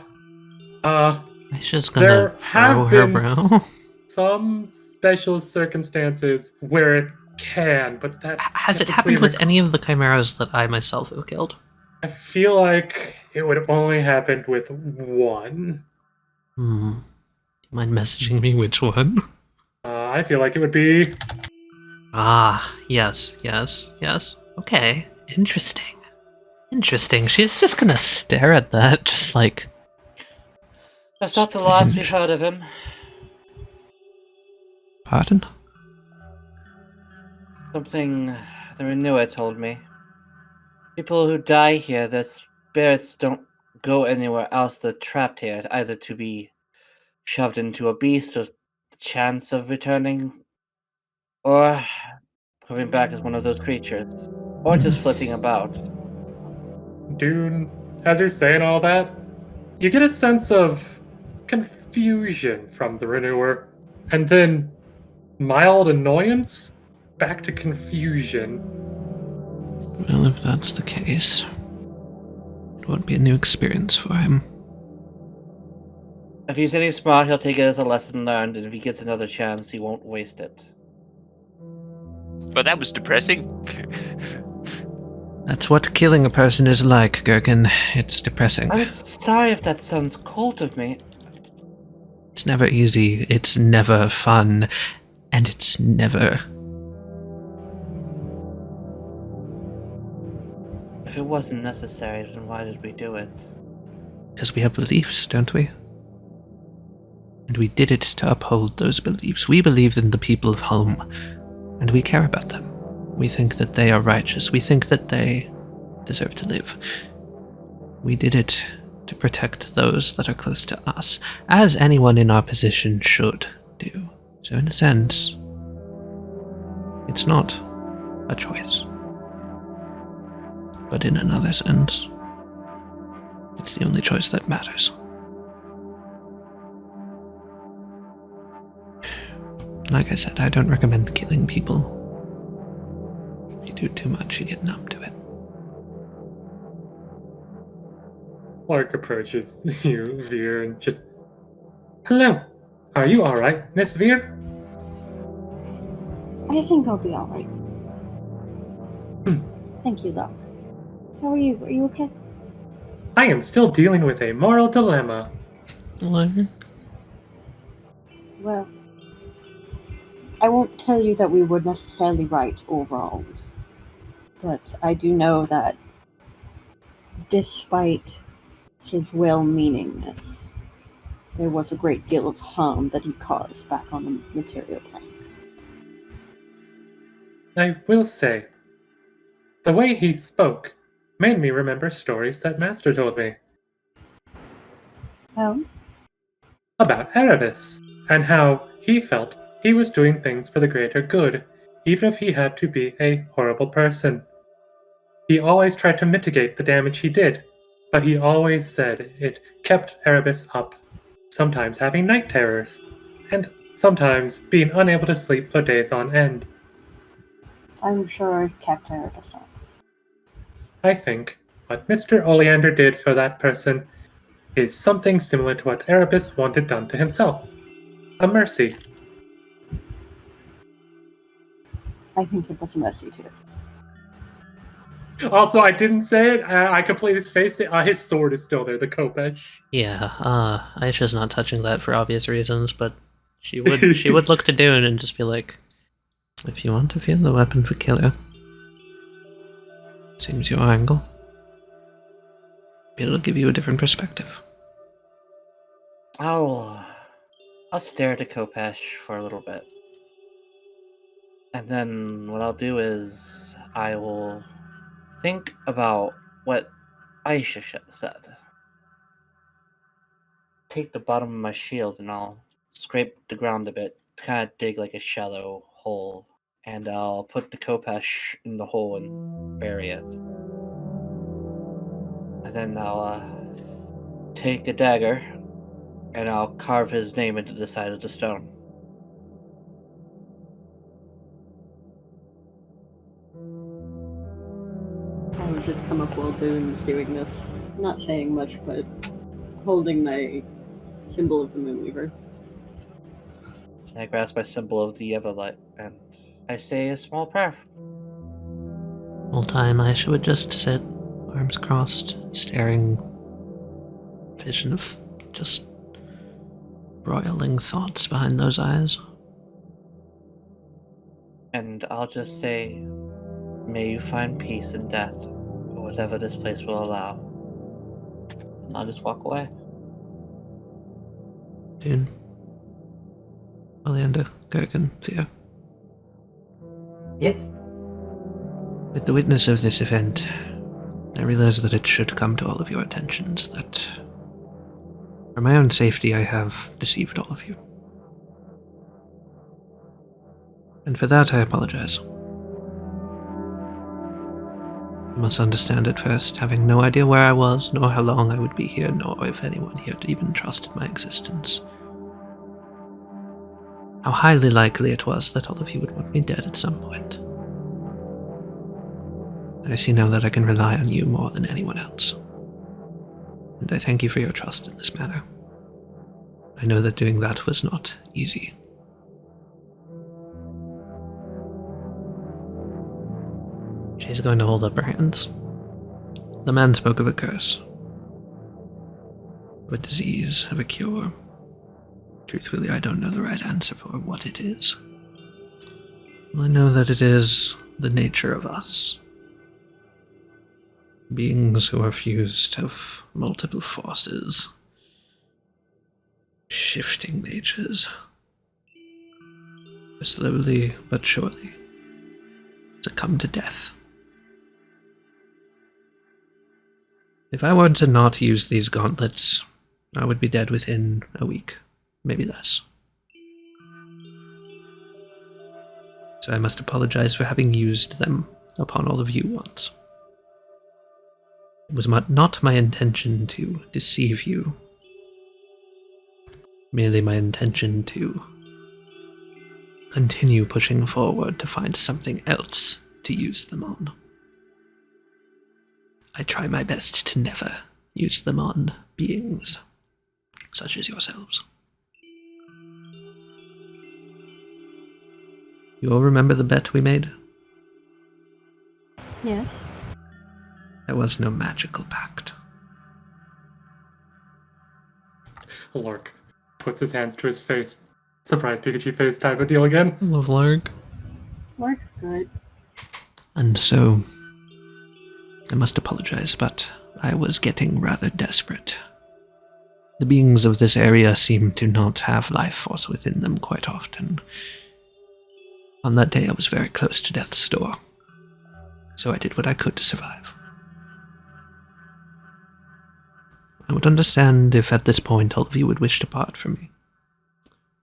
Aishah's gonna There furrow have her been brow. some special circumstances where it can, but that Has it typically happened with any of the chimeras that I myself have killed? I feel like it would have only happened with one. Do you mind messaging me which one? I feel like it would be. Ah, yes. Okay, interesting. She's just gonna stare at that, just like... That's not the last we've heard of him. Pardon? Something the renewer told me. People who die here, their spirits don't go anywhere else. They're trapped here, either to be shoved into a beast or the chance of returning, or coming back as one of those creatures, or just flitting about. Dune, as you're saying all that, you get a sense of confusion from the renewer, and then mild annoyance back to confusion. Well, if that's the case, it won't be a new experience for him. If he's any smart, he'll take it as a lesson learned, and if he gets another chance, he won't waste it. But that was depressing. That's what killing a person is like, Gerkin. It's depressing. I'm sorry if that sounds cold of me. It's never easy, it's never fun, and it's never... If it wasn't necessary, then why did we do it? Because we have beliefs, don't we? And we did it to uphold those beliefs. We believe in the people of home, and we care about them. We think that they are righteous. We think that they deserve to live. We did it to protect those that are close to us, as anyone in our position should do. So in a sense, it's not a choice. But in another sense, it's the only choice that matters. Like I said, I don't recommend killing people. If you do too much, you get numb to it. Lark approaches you, Vir, and just... Hello. Are you alright, Miss Vir? I think I'll be alright. Thank you, though. How are you? Are you okay? I am still dealing with a moral dilemma. Well, I won't tell you that we were necessarily right overall. But I do know that despite his well-meaningness, there was a great deal of harm that he caused back on the material plane. I will say, the way he spoke made me remember stories that Master told me Well, about Erebus, and how he felt he was doing things for the greater good, even if he had to be a horrible person. He always tried to mitigate the damage he did, but he always said it kept Erebus up, sometimes having night terrors, and sometimes being unable to sleep for days on end. I'm sure it kept Erebus up. I think what Mr. Oleander did for that person is something similar to what Erebus wanted done to himself. A mercy. I think it was a mercy too. Also, I didn't say it. I completely spaced it. His sword is still there, the Kopesh. Yeah, Aisha's not touching that for obvious reasons, but she would look to Dune and just be like, if you want to feel the weapon for killer, seems your angle. It'll give you a different perspective. I'll stare at a Kopesh for a little bit. And then what I'll do is I will think about what Aishah said. Take the bottom of my shield and I'll scrape the ground a bit, kind of dig like a shallow hole, and I'll put the Kopesh in the hole and bury it. And then I'll take a dagger and I'll carve his name into the side of the stone. I would just come up while Dune's doing this. Not saying much, but holding my symbol of the Moonweaver. I grasp my symbol of the Everlight and I say a small prayer. All time, Aishah would just sit, arms crossed, staring. Vision of just broiling thoughts behind those eyes. And I'll just say, may you find peace in death, or whatever this place will allow. And I'll just walk away. Dune. Oleander, Gerkin, Fyraga. Yes? With the witness of this event, I realize that it should come to all of your attentions that, for my own safety, I have deceived all of you. And for that, I apologize. You must understand at first, having no idea where I was, nor how long I would be here, nor if anyone here even trusted my existence, how highly likely it was that all of you would want me dead at some point. I see now that I can rely on you more than anyone else. And I thank you for your trust in this matter. I know that doing that was not easy. She's going to hold up her hands. The man spoke of a curse, of a disease, of a cure. Truthfully, I don't know the right answer for what it is. Well, I know that it is the nature of us. Beings who are fused of multiple forces, shifting natures. Slowly but surely succumb to death. If I were to not use these gauntlets, I would be dead within a week, maybe less. So I must apologize for having used them upon all of you once. It was not my intention to deceive you, merely my intention to continue pushing forward to find something else to use them on. I try my best to never use them on beings such as yourselves. You all remember the bet we made? Yes. There was no magical pact. Lark puts his hands to his face. Surprise Pikachu face type of deal again. I love Lark. Work good. And so, I must apologize, but I was getting rather desperate. The beings of this area seem to not have life force within them quite often. On that day, I was very close to death's door, so I did what I could to survive. I would understand if at this point all of you would wish to part from me,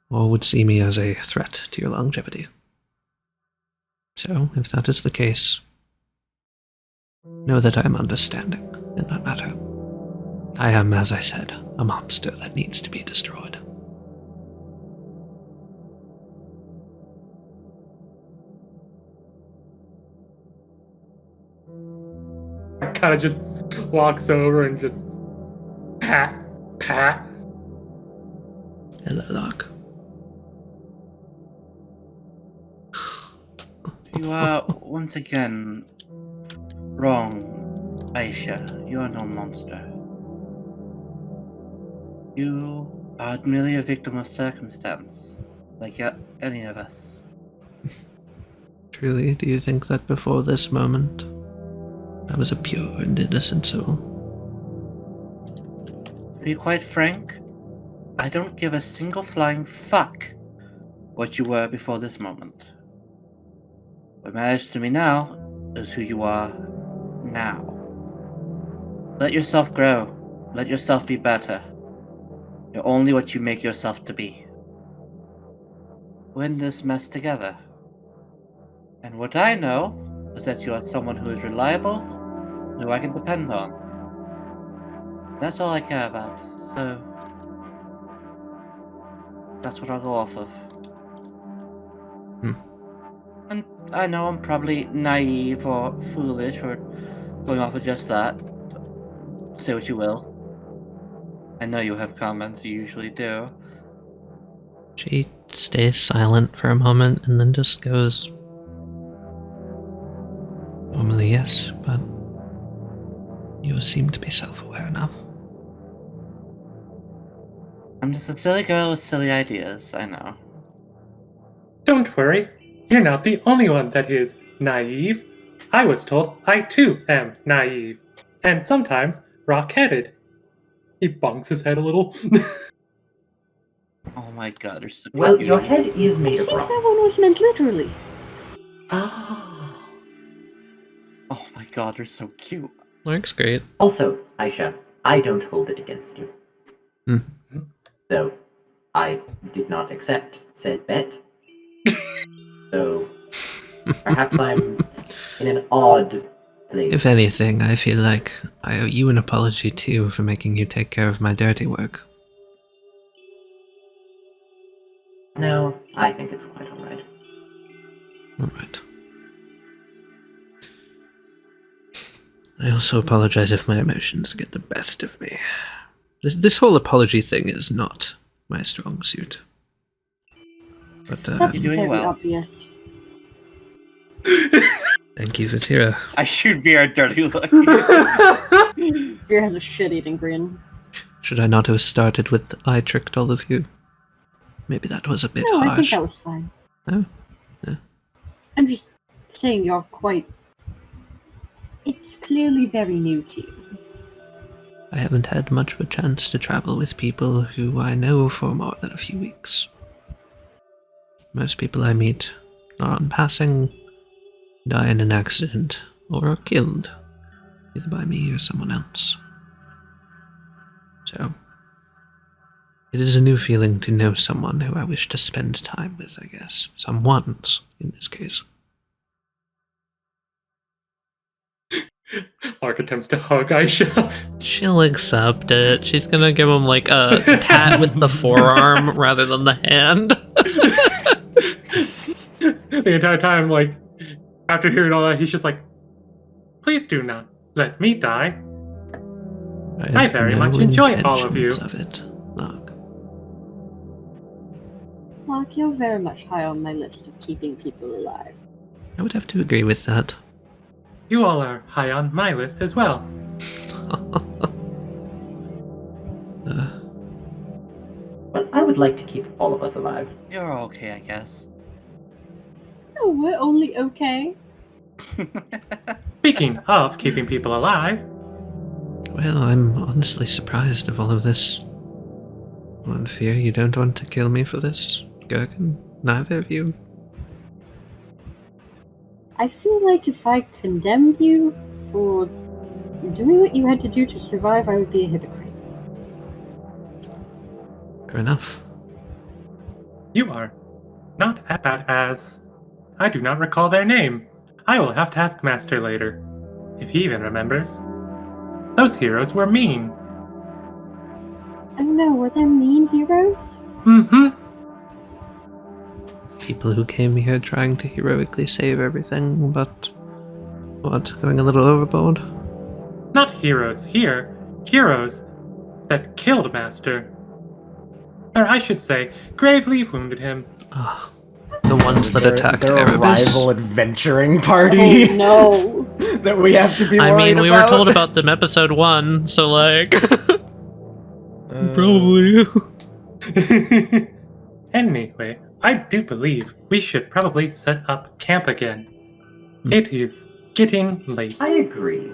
or would see me as a threat to your longevity. So, if that is the case, know that I am understanding in that matter. I am, as I said, a monster that needs to be destroyed. Kind of just walks over and just pat. Hello, Lark. You are once again wrong, Aishah. You are no monster. You are merely a victim of circumstance, like any of us. Truly, do you think that before this moment, I was a pure and innocent soul? To be quite frank, I don't give a single flying fuck what you were before this moment. What matters to me now is who you are now. Let yourself grow. Let yourself be better. You're only what you make yourself to be. We're in this mess together. And what I know is that you are someone who is reliable, who I can depend on. That's all I care about, so that's what I'll go off of. And I know I'm probably naive or foolish for going off of just that. Say what you will. I know you have comments, you usually do. She stays silent for a moment and then just goes, "Normally, yes, but you seem to be self-aware now." I'm just a silly girl with silly ideas, I know. Don't worry, you're not the only one that is naive. I was told I too am naive, and sometimes rock-headed. He bonks his head a little. Oh my god, they're so Well, cute. your head is I made think of that rock. one was meant literally. Oh. Oh my god, they're so cute. Looks great. Also, Aishah, I don't hold it against you. Hmm. So, I did not accept said bet. So, perhaps I'm in an odd place. If anything, I feel like I owe you an apology too for making you take care of my dirty work. No, I think it's quite alright. Alright. I also apologize if my emotions get the best of me. This whole apology thing is not my strong suit. But That's You're doing very well. obvious. thank you, Vir'Thyra. I should be a dirty look. Veer has a shit-eating grin. Should I not have started with "I tricked all of you"? Maybe that was a bit No, I think harsh. that was fine. Oh, yeah. I'm just saying you're quite... It's clearly very new to you. I haven't had much of a chance to travel with people who I know for more than a few weeks. Most people I meet are on passing, die in an accident, or are killed, either by me or someone else. So, it is a new feeling to know someone who I wish to spend time with, I guess. Someone's, in this case. Lark attempts to hug Aishah. She'll accept it. She's gonna give him like a pat with the forearm rather than the hand. The entire time, like, after hearing all that, he's just like, please do not let me die. I have very no much enjoy all of you. intentions of it. Look, Lark, you're very much high on my list of keeping people alive. I would have to agree with that. You all are high on my list as well. But I would like to keep all of us alive. You're okay, I guess. No, we're only okay. Speaking of keeping people alive, Well, I'm honestly surprised of all of this. One fear you don't want to kill me for this, Gerkin? Neither of you? I feel like if I condemned you for doing what you had to do to survive, I would be a hypocrite. Fair enough. you are not as bad as... I do not recall their name. I will have to ask Master later, if he even remembers. Those heroes were mean. Oh no, were there mean heroes? Mm-hmm. People who came here trying to heroically save everything, but... what, going a little overboard? Not heroes here. Heroes that killed Master. Or I should say, gravely wounded him. Ah, the ones that attacked their Erebus. rival adventuring party Oh no. that we have to be I worried mean, we about. were told about them episode 1, so like... Probably. Anyway, I do believe we should probably set up camp again. It is getting late. I agree.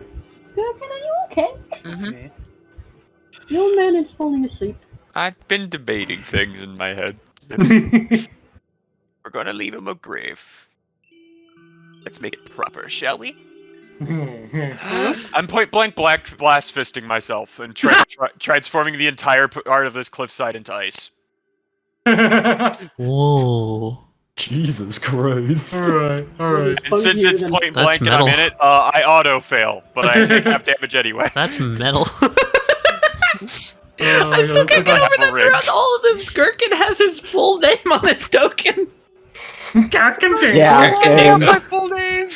Gerkin, are you okay? Mhm. The old man is falling asleep. I've been debating things in my head. We're gonna leave him a grave. Let's make it proper, shall we? I'm point blank blast fisting myself and transforming the entire part of this cliffside into ice. Whoa. Jesus Christ. Alright. And since it's point That's blank and I'm metal. in it, I auto fail, but I take half damage anyway. That's metal. Oh, I still can't get I over have that a rig. throughout all of this. Gerkin has his full name on his token. Yeah, same. My full name.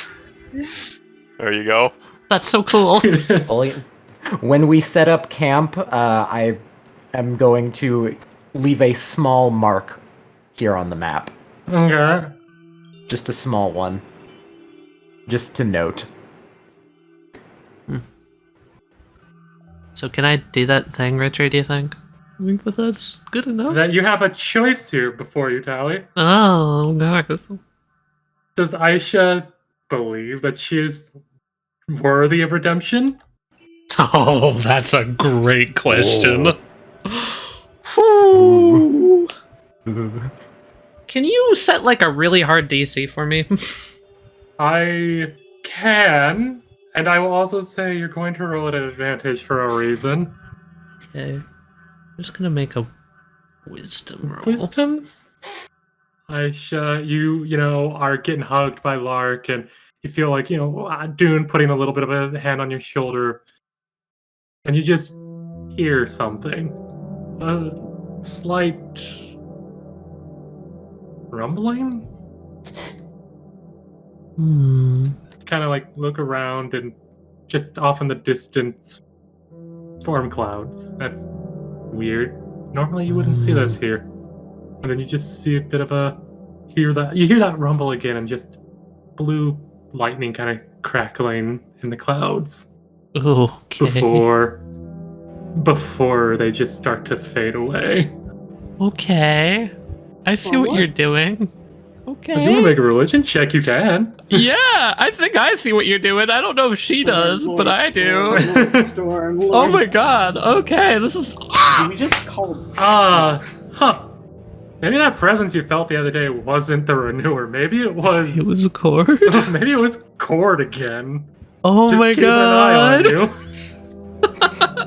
There you go. That's so cool. When we set up camp, I am going to leave a small mark here on the map. Okay. Just a small one. Just to note. So can I do that thing, Richard, do you think? I think that that's good enough. That you have a choice here before you, Tally. Oh, God. Does Aishah believe that she is worthy of redemption? Oh, that's a great question. Can you set like a really hard DC for me? I can, and I will also say you're going to roll at an advantage for a reason. Okay. I'm just gonna make a wisdom roll. Wisdoms? Aishah, you know, are getting hugged by Lark, and you feel like, you know, Dune putting a little bit of a hand on your shoulder, and you just hear something. A slight rumbling? Kind of like look around, and just off in the distance, storm clouds. That's weird. Normally you wouldn't see those here. And then you just see a bit of a you hear that rumble again, and just blue lightning kind of crackling in the clouds Okay. before they just start to fade away. Okay. I see what you're doing. If you want to Okay. make a religion check, you can. Yeah, I think I see what you're doing. I don't know if she does, but I do. Storm, Oh my god. Okay, this is. Do we just call Huh. Maybe that presence you felt the other day wasn't the renewer. Maybe it was. It was a cord. Maybe it was Cord again. Oh Just my keeping an eye on god. you.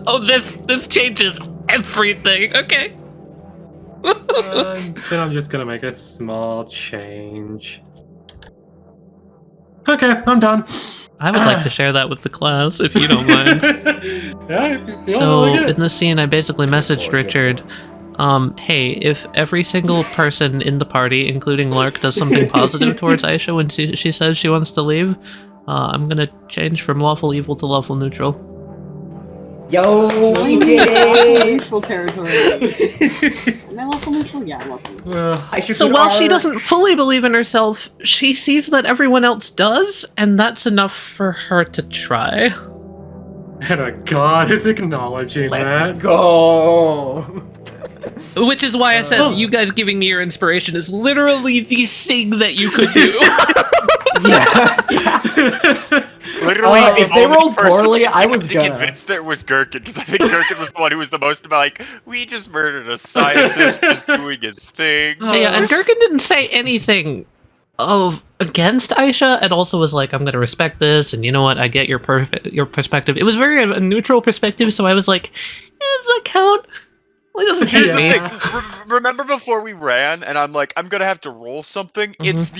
Oh, this changes everything. Okay. Then I'm just gonna make a small change. Okay, I'm done. I would like to share that with the class if you don't mind. Yeah, if you feel So like it. in this scene, I basically messaged Richard, hey, if every single person in the party, including Lark, does something positive towards Aishah when she says she wants to leave, I'm gonna change from lawful evil to lawful neutral. Yo, we Lawful did it! neutral territory. Am I lawful neutral? Yeah, lawful neutral. I should So put while she our- doesn't fully believe in herself, she sees that everyone else does, and that's enough for her to try. And a god is acknowledging Let's that. go! Which is why I said you guys giving me your inspiration is literally the thing that you could do. Yeah. Literally, the if they only rolled person poorly, I to was be gonna. convinced there was Gerkin, because I think Gerkin was the one who was the most about, like, we just murdered a scientist just doing his thing. Yeah, and Gerkin didn't say anything against Aishah, and also was like, I'm gonna respect this, and you know what, I get your perspective. It was very a neutral perspective, so I was like, does that count? Well, he doesn't hate Here's me. the thing. Remember before we ran, and I'm like, I'm gonna have to roll something? It's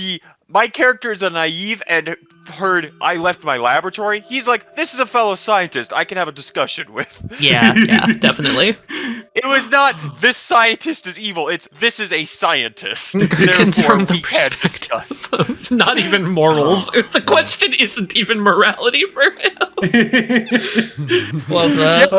my character is a naive and heard I left my laboratory. He's like, this is a fellow scientist I can have a discussion with. Yeah, definitely. It was not, this scientist is evil, it's, this is a scientist. Gerkin's Therefore, from the we can discuss. perspective of not even morals. The question isn't even morality for him. Love that.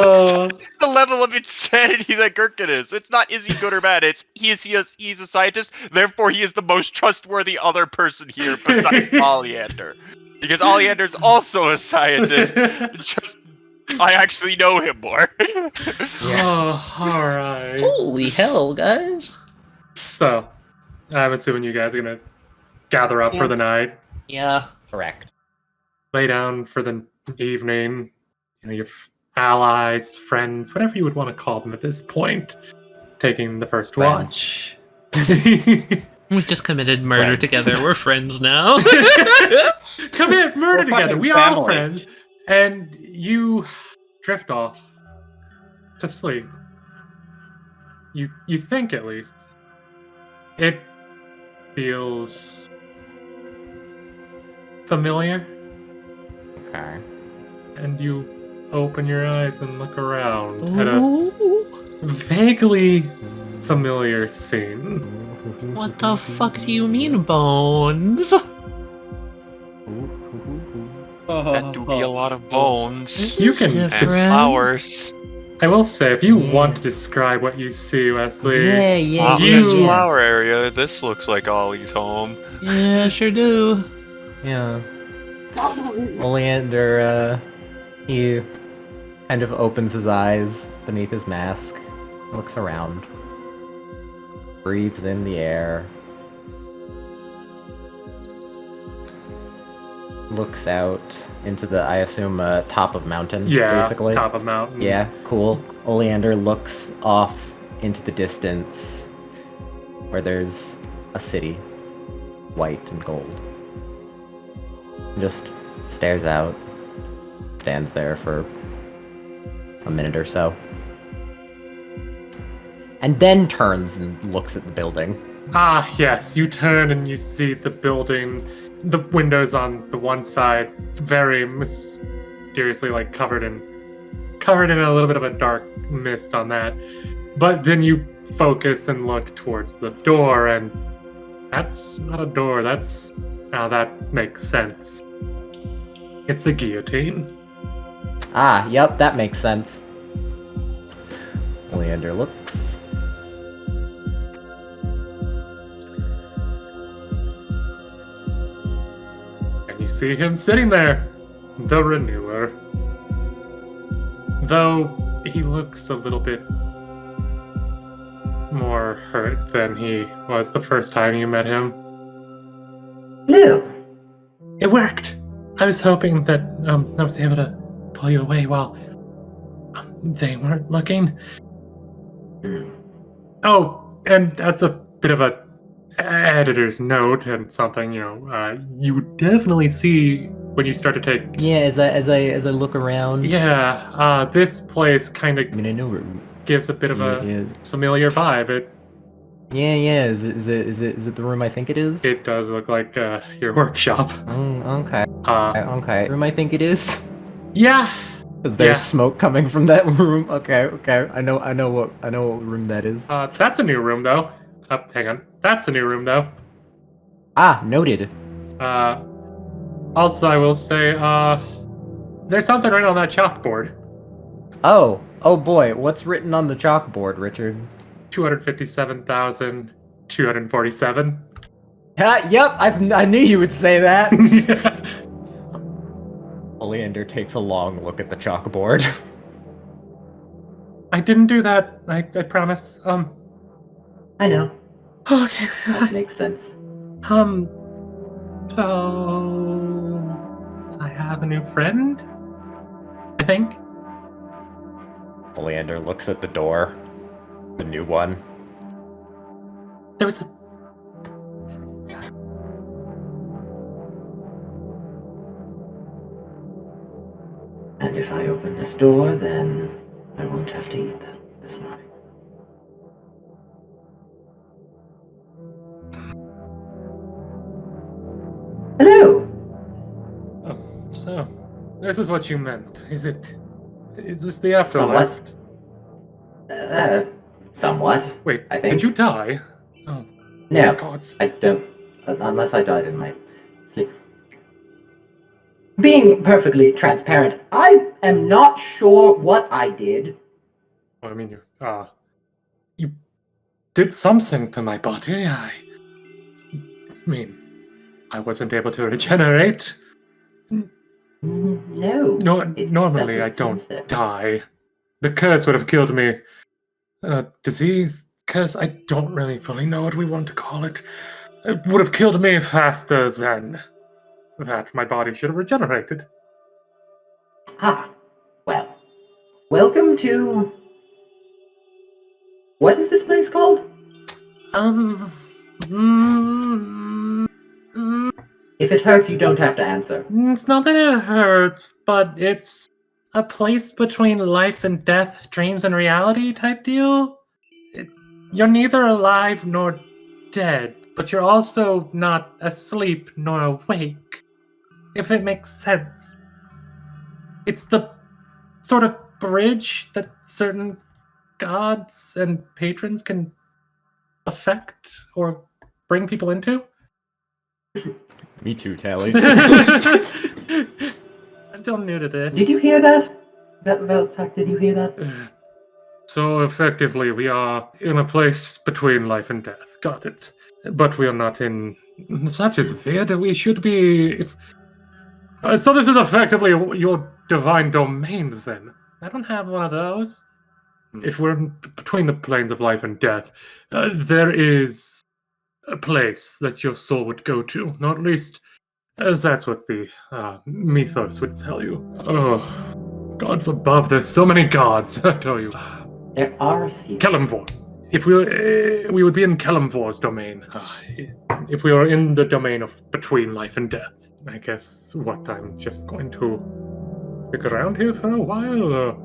The level of insanity that Gerkin is. It's not, is he good or bad? It's, he's a scientist, therefore he is the most trustworthy other person here besides Oleander. Because Oleander's also a scientist. Just, I actually know him more. Oh, alright. Holy hell, guys. So, I'm assuming you guys are gonna gather up for the night, Yeah. Correct. lay down for the evening, you know, your allies, friends, whatever you would want to call them at this point, taking the first Friends. watch. We just committed murder Friends. together. We're friends now. Commit murder We're together. fucking We are all family. friends. And you drift off to sleep. You think, at least. It feels familiar, Okay. and you open your eyes and look around at a Ooh, vaguely familiar scene. what the fuck do you mean, Bones? That do be a lot of bones This You is can- and different. flowers. I will say, if you Yeah. want to describe what you see, Wesley, Yeah. You- This flower area, this looks like Ollie's home. Yeah, sure do. Yeah. Oleander, he kind of opens his eyes beneath his mask, looks around, breathes in the air, looks out into the, I assume, top of mountain, yeah, basically. top of mountain. Yeah, cool. Oleander looks off into the distance where there's a city, white and gold. Just stares out, stands there for a minute or so. And then turns and looks at the building. Ah, yes. You turn and you see the building, the windows on the one side, very mysteriously, like covered in a little bit of a dark mist on that. But then you focus and look towards the door, and that's not a door. That's now that makes sense. It's a guillotine. Ah, yep, that makes sense. Oleander looks. And you see him sitting there, the Renewer. Though he looks a little bit more hurt than he was the first time you met him. No. It worked! I was hoping that I was able to pull you away while they weren't looking. Hmm. Oh, and as a bit of a editor's note and something, you definitely see when you start to take. Yeah, as I look around. Yeah, this place kind of I mean, I know where. gives a bit of a Yeah, familiar vibe. yeah. Is it the room I think it is? It does look like your workshop. Okay. Uh, Room I think it is. yeah, Because there's Yeah. smoke coming from that room. Okay. I know what room that is. that's a new room though. Hang on, that's a new room though. Ah, noted. Also, I will say, there's something right on that chalkboard. Oh boy, what's written on the chalkboard, Richard? 257,247. Yep, I knew you would say that. Yeah. Oleander takes a long look at the chalkboard. I didn't do that. I promise. I know. Okay. That makes sense. So I have a new friend. I think. Oleander looks at the door. The new one. There was a. And if I open this door, then I won't have to eat that this morning. Hello! Oh, so this is what you meant, is it? Is this the afterlife? Somewhat. Wait, I think. did you die? Oh, No, God. I don't. Unless I died in my sleep. Being perfectly transparent, I am not sure what I did. I mean, you did something to my body. I mean, I wasn't able to regenerate. No. Normally I doesn't seem don't so. die. The curse would have killed me. Disease, curse, I don't really fully know what we want to call it. It would have killed me faster than that. My body should have regenerated. Ah, well. Welcome to... What is this place called? If it hurts, you don't have to answer. It's not that it hurts, but it's a place between life and death, dreams and reality type deal. You're neither alive nor dead, but you're also not asleep nor awake. If it makes sense. It's the sort of bridge that certain gods and patrons can affect or bring people into. Me too, Tally. I'm still new to this. Did you hear that? Veltzak, did you hear that? So effectively, we are in a place between life and death. Got it. But we are not in. That is weird. We should be. If. So this is effectively your divine domains, then. I don't have one of those. If we're between the planes of life and death, there is a place that your soul would go to. Or at least, as that's what the mythos would tell you. Oh, gods above. There's so many gods, I tell you. There are a few. Kelemvor. If we would be in Kelemvor's domain. If we are in the domain of between life and death. I guess what I'm just going to stick around here for a while.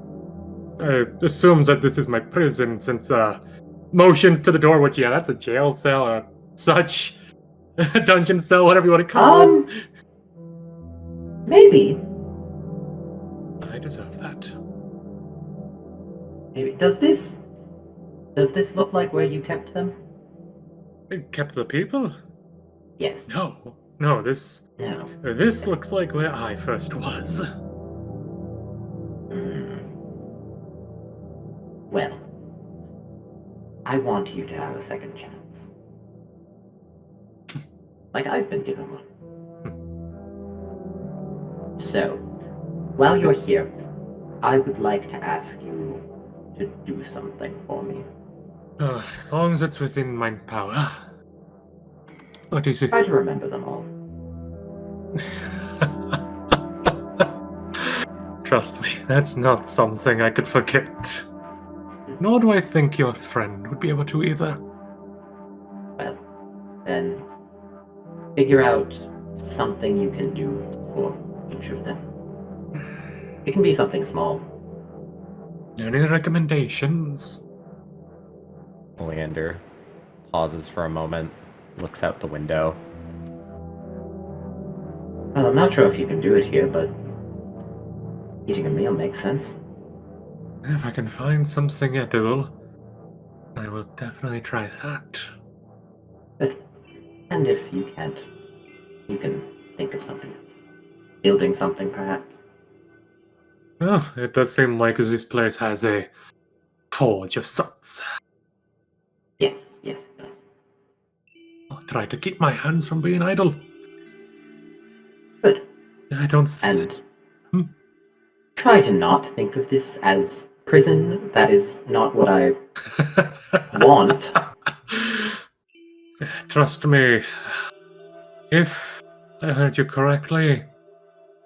Assumes that this is my prison since motions to the door, which that's a jail cell or such. Dungeon cell, whatever you want to call it. Maybe. I deserve that. Maybe. Does this look like where you kept them? Kept the people? Yes. No, this No. This looks like where I first was. Well, I want you to have a second chance. Like I've been given one. So, while you're here, I would like to ask you to do something for me. As long as it's within my power. What is it? Try to remember them all. Trust me, that's not something I could forget. Nor do I think your friend would be able to either. Well, then figure out something you can do for each of them. It can be something small. Any recommendations? Oleander pauses for a moment, looks out the window. Well, I'm not sure if you can do it here, but eating a meal makes sense. If I can find something edible, I will definitely try that. And if you can't, you can think of something else. Building something, perhaps. Oh, it does seem like this place has a forge of sorts. Yes, it does. I'll try to keep my hands from being idle. Good. I don't... And try to not think of this as prison. That is not what I want. Trust me, if I heard you correctly,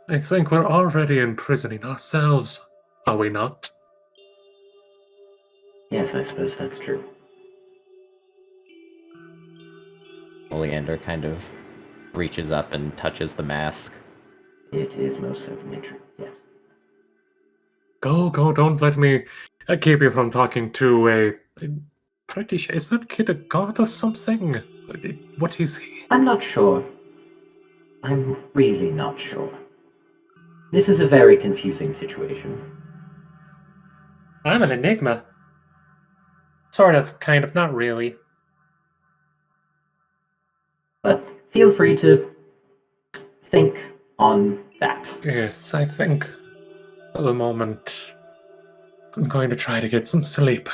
I think we're already imprisoning ourselves, are we not? Yes, I suppose that's true. Oleander kind of reaches up and touches the mask. It is most certainly true, yes. Go, don't let me keep you from talking to a pretty sure. Is that kid a god or something? What is he? I'm not sure. I'm really not sure. This is a very confusing situation. I'm an enigma. Sort of, kind of, not really. But feel free to think on that. Yes, I think for the moment I'm going to try to get some sleep.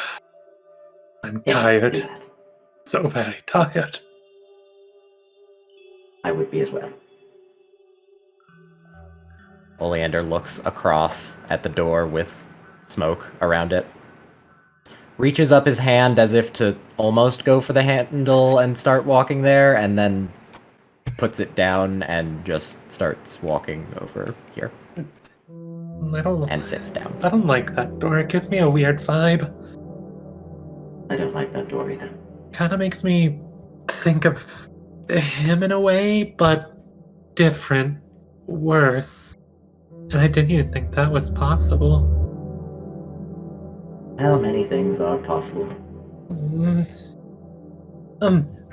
I'm Yes, do tired. that. So very tired. I would be as well. Oleander looks across at the door with smoke around it. Reaches up his hand as if to almost go for the handle and start walking there, and then puts it down and just starts walking over here. And sits down. I don't like that door. It gives me a weird vibe. I don't like that door either. Kind of makes me think of him in a way, but different, worse. And I didn't even think that was possible. Well, many things are possible.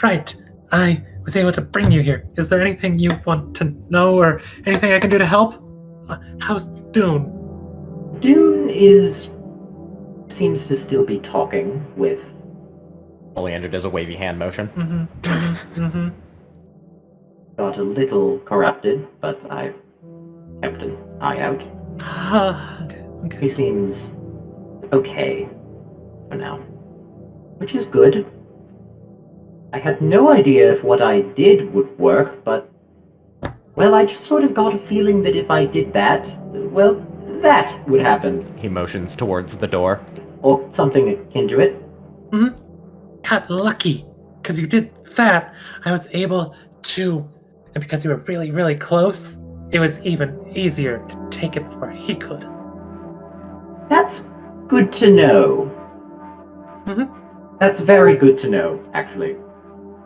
Right. I was able to bring you here. Is there anything you want to know or anything I can do to help? How's Dune? Dune seems to still be talking with... Oleander does a wavy hand motion. Got a little corrupted, but I kept an eye out. Okay. He seems okay for now, which is good. I had no idea if what I did would work, but, well, I just sort of got a feeling that if I did that, well, that would happen. He motions towards the door. Or something akin to it. Got lucky. Because you did that, I was able to, and because you were really, really close, it was even easier to take it before he could. That's good to know. That's very good to know, actually.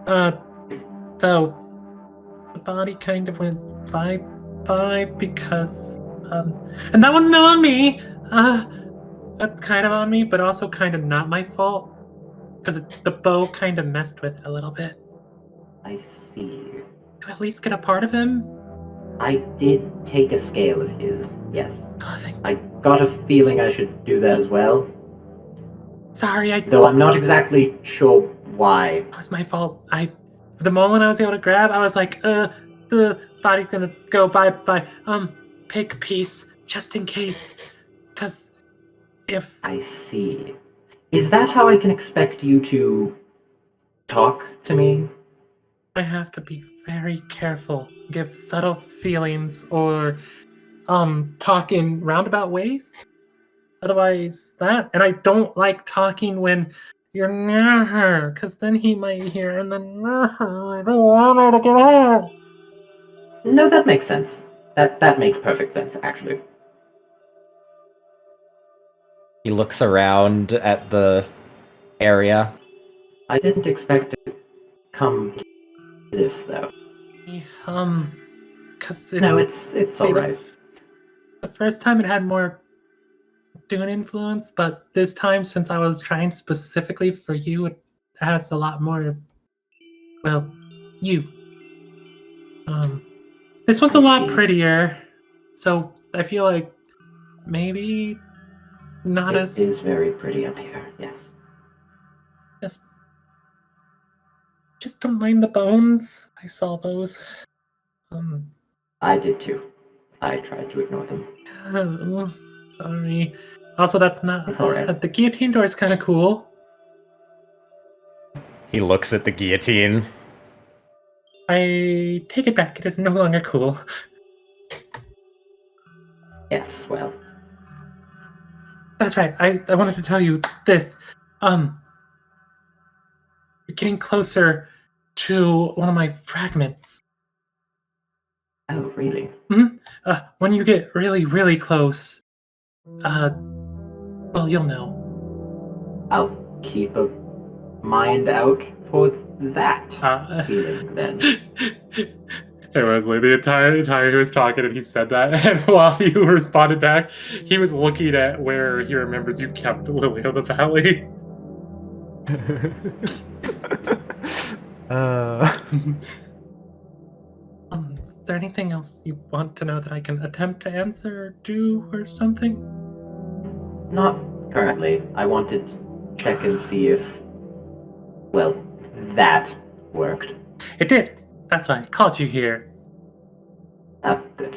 Though, the body kind of went bye because, and that one's not on me. That's kind of on me, but also kind of not my fault. Because the bow kind of messed with it a little bit. I see. To at least get a part of him? I did take a scale of his, yes. Oh, I got a feeling I should do that as well. Sorry, Though I'm not exactly sure why. It was my fault. The moment I was able to grab, I was like, the body's gonna go bye-bye. Pick a piece, just in case. Because if... I see. Is that how I can expect you to talk to me? I have to be very careful. Give subtle feelings or talk in roundabout ways. Otherwise that. And I don't like talking when you're near her, because then he might hear and then I don't want her to get hurt. No, that makes sense. That makes perfect sense, actually. He looks around at the area. I didn't expect it to come to this, though. Because No, it's alright. The first time it had more Dune influence, but this time, since I was trying specifically for you, it has a lot more of, well, you. This one's a lot prettier, so I feel like maybe not as... It is very pretty up here, yes. Just don't mind the bones. I saw those. I did too. I tried to ignore them. Oh, sorry. Also, that's not... It's alright. The guillotine door is kind of cool. He looks at the guillotine. I take it back. It is no longer cool. Yes, well. That's right. I wanted to tell you this. You're getting closer to one of my fragments. Oh, really? When you get really, really close, well, you'll know. I'll keep a mind out for that feeling, then. Hey, Wesley, the entire time he was talking and he said that, and while you responded back, he was looking at where he remembers you kept Lily of the Valley. Is there anything else you want to know that I can attempt to answer or do or something? Not currently. I wanted to check and see if, well, that worked. It did. That's why I called you here. Oh, good.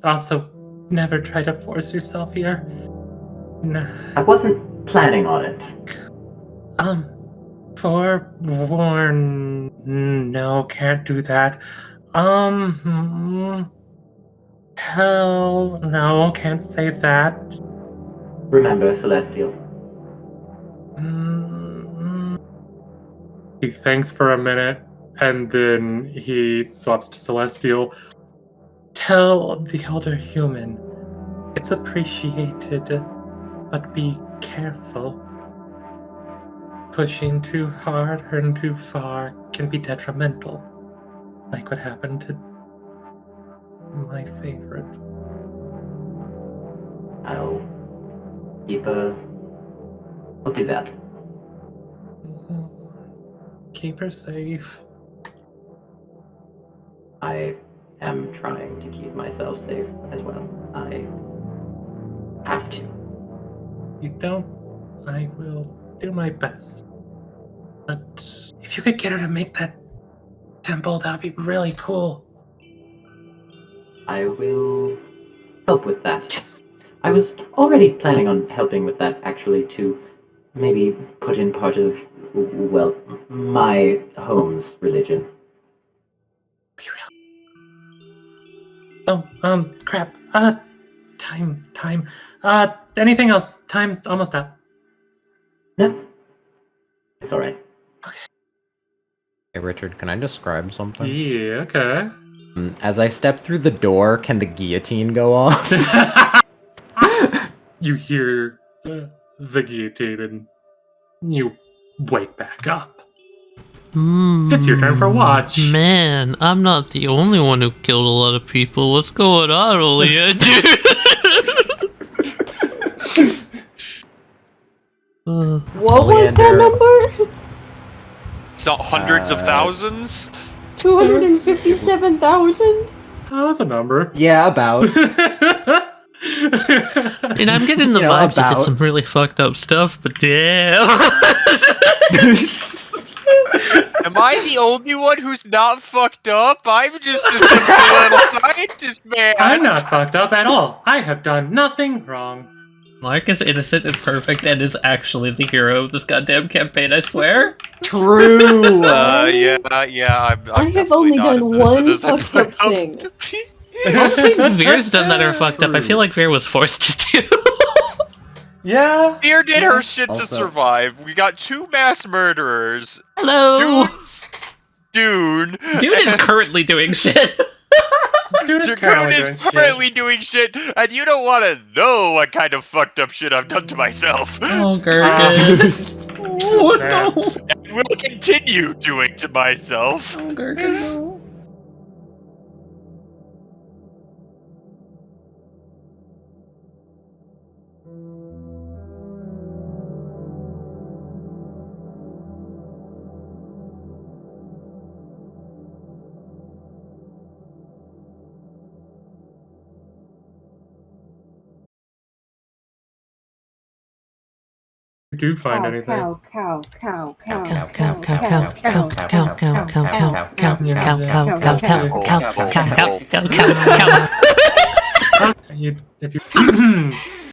Also, never try to force yourself here. No. I wasn't planning on it. No, can't do that. Hell, no, can't say that. Remember, Celestial. He thinks for a minute, and then he swaps to Celestial. Tell the elder human it's appreciated, but be careful. pushing too hard and too far can be detrimental. Like what happened to my favorite. I'll do that. Keep her safe. I am trying to keep myself safe as well. I have to. You don't, I will do my best. But if you could get her to make that temple, that'd be really cool. I will help with that. Yes! I was already planning on helping with that, actually, to maybe put in part of, well, my home's religion. Be real. Oh, crap. Time. Anything else? Time's almost up. No. It's alright. Hey, Richard, can I describe something? Yeah, okay. As I step through the door, can the guillotine go off? You hear the guillotine and you wake back up. It's your turn for watch. Man, I'm not the only one who killed a lot of people. What's going on, Oleander? What was that number? It's not hundreds of thousands. 257,000? That's a number. Yeah, about. And I'm getting the vibes that did some really fucked up stuff, but damn. Am I the only one who's not fucked up? I'm just a simple little scientist, man. I'm not fucked up at all. I have done nothing wrong. Mark is innocent and perfect and is actually the hero of this goddamn campaign, I swear. True! Yeah, I'm I have only definitely done not as one innocent as fucked up thing. All the things Vir's done that are fucked up, I feel like Vir was forced to do. Yeah. Fear did her shit to Also- survive. We got 2 mass murderers. Hello! Dune. Dude is currently doing shit. Dude is Dune currently is doing shit. currently doing shit, and you don't want to know what kind of fucked up shit I've done to myself. Oh, Gerkin. Oh, no. And will continue doing to myself. Oh, Gerkin, no. You do find anything. Cow. If you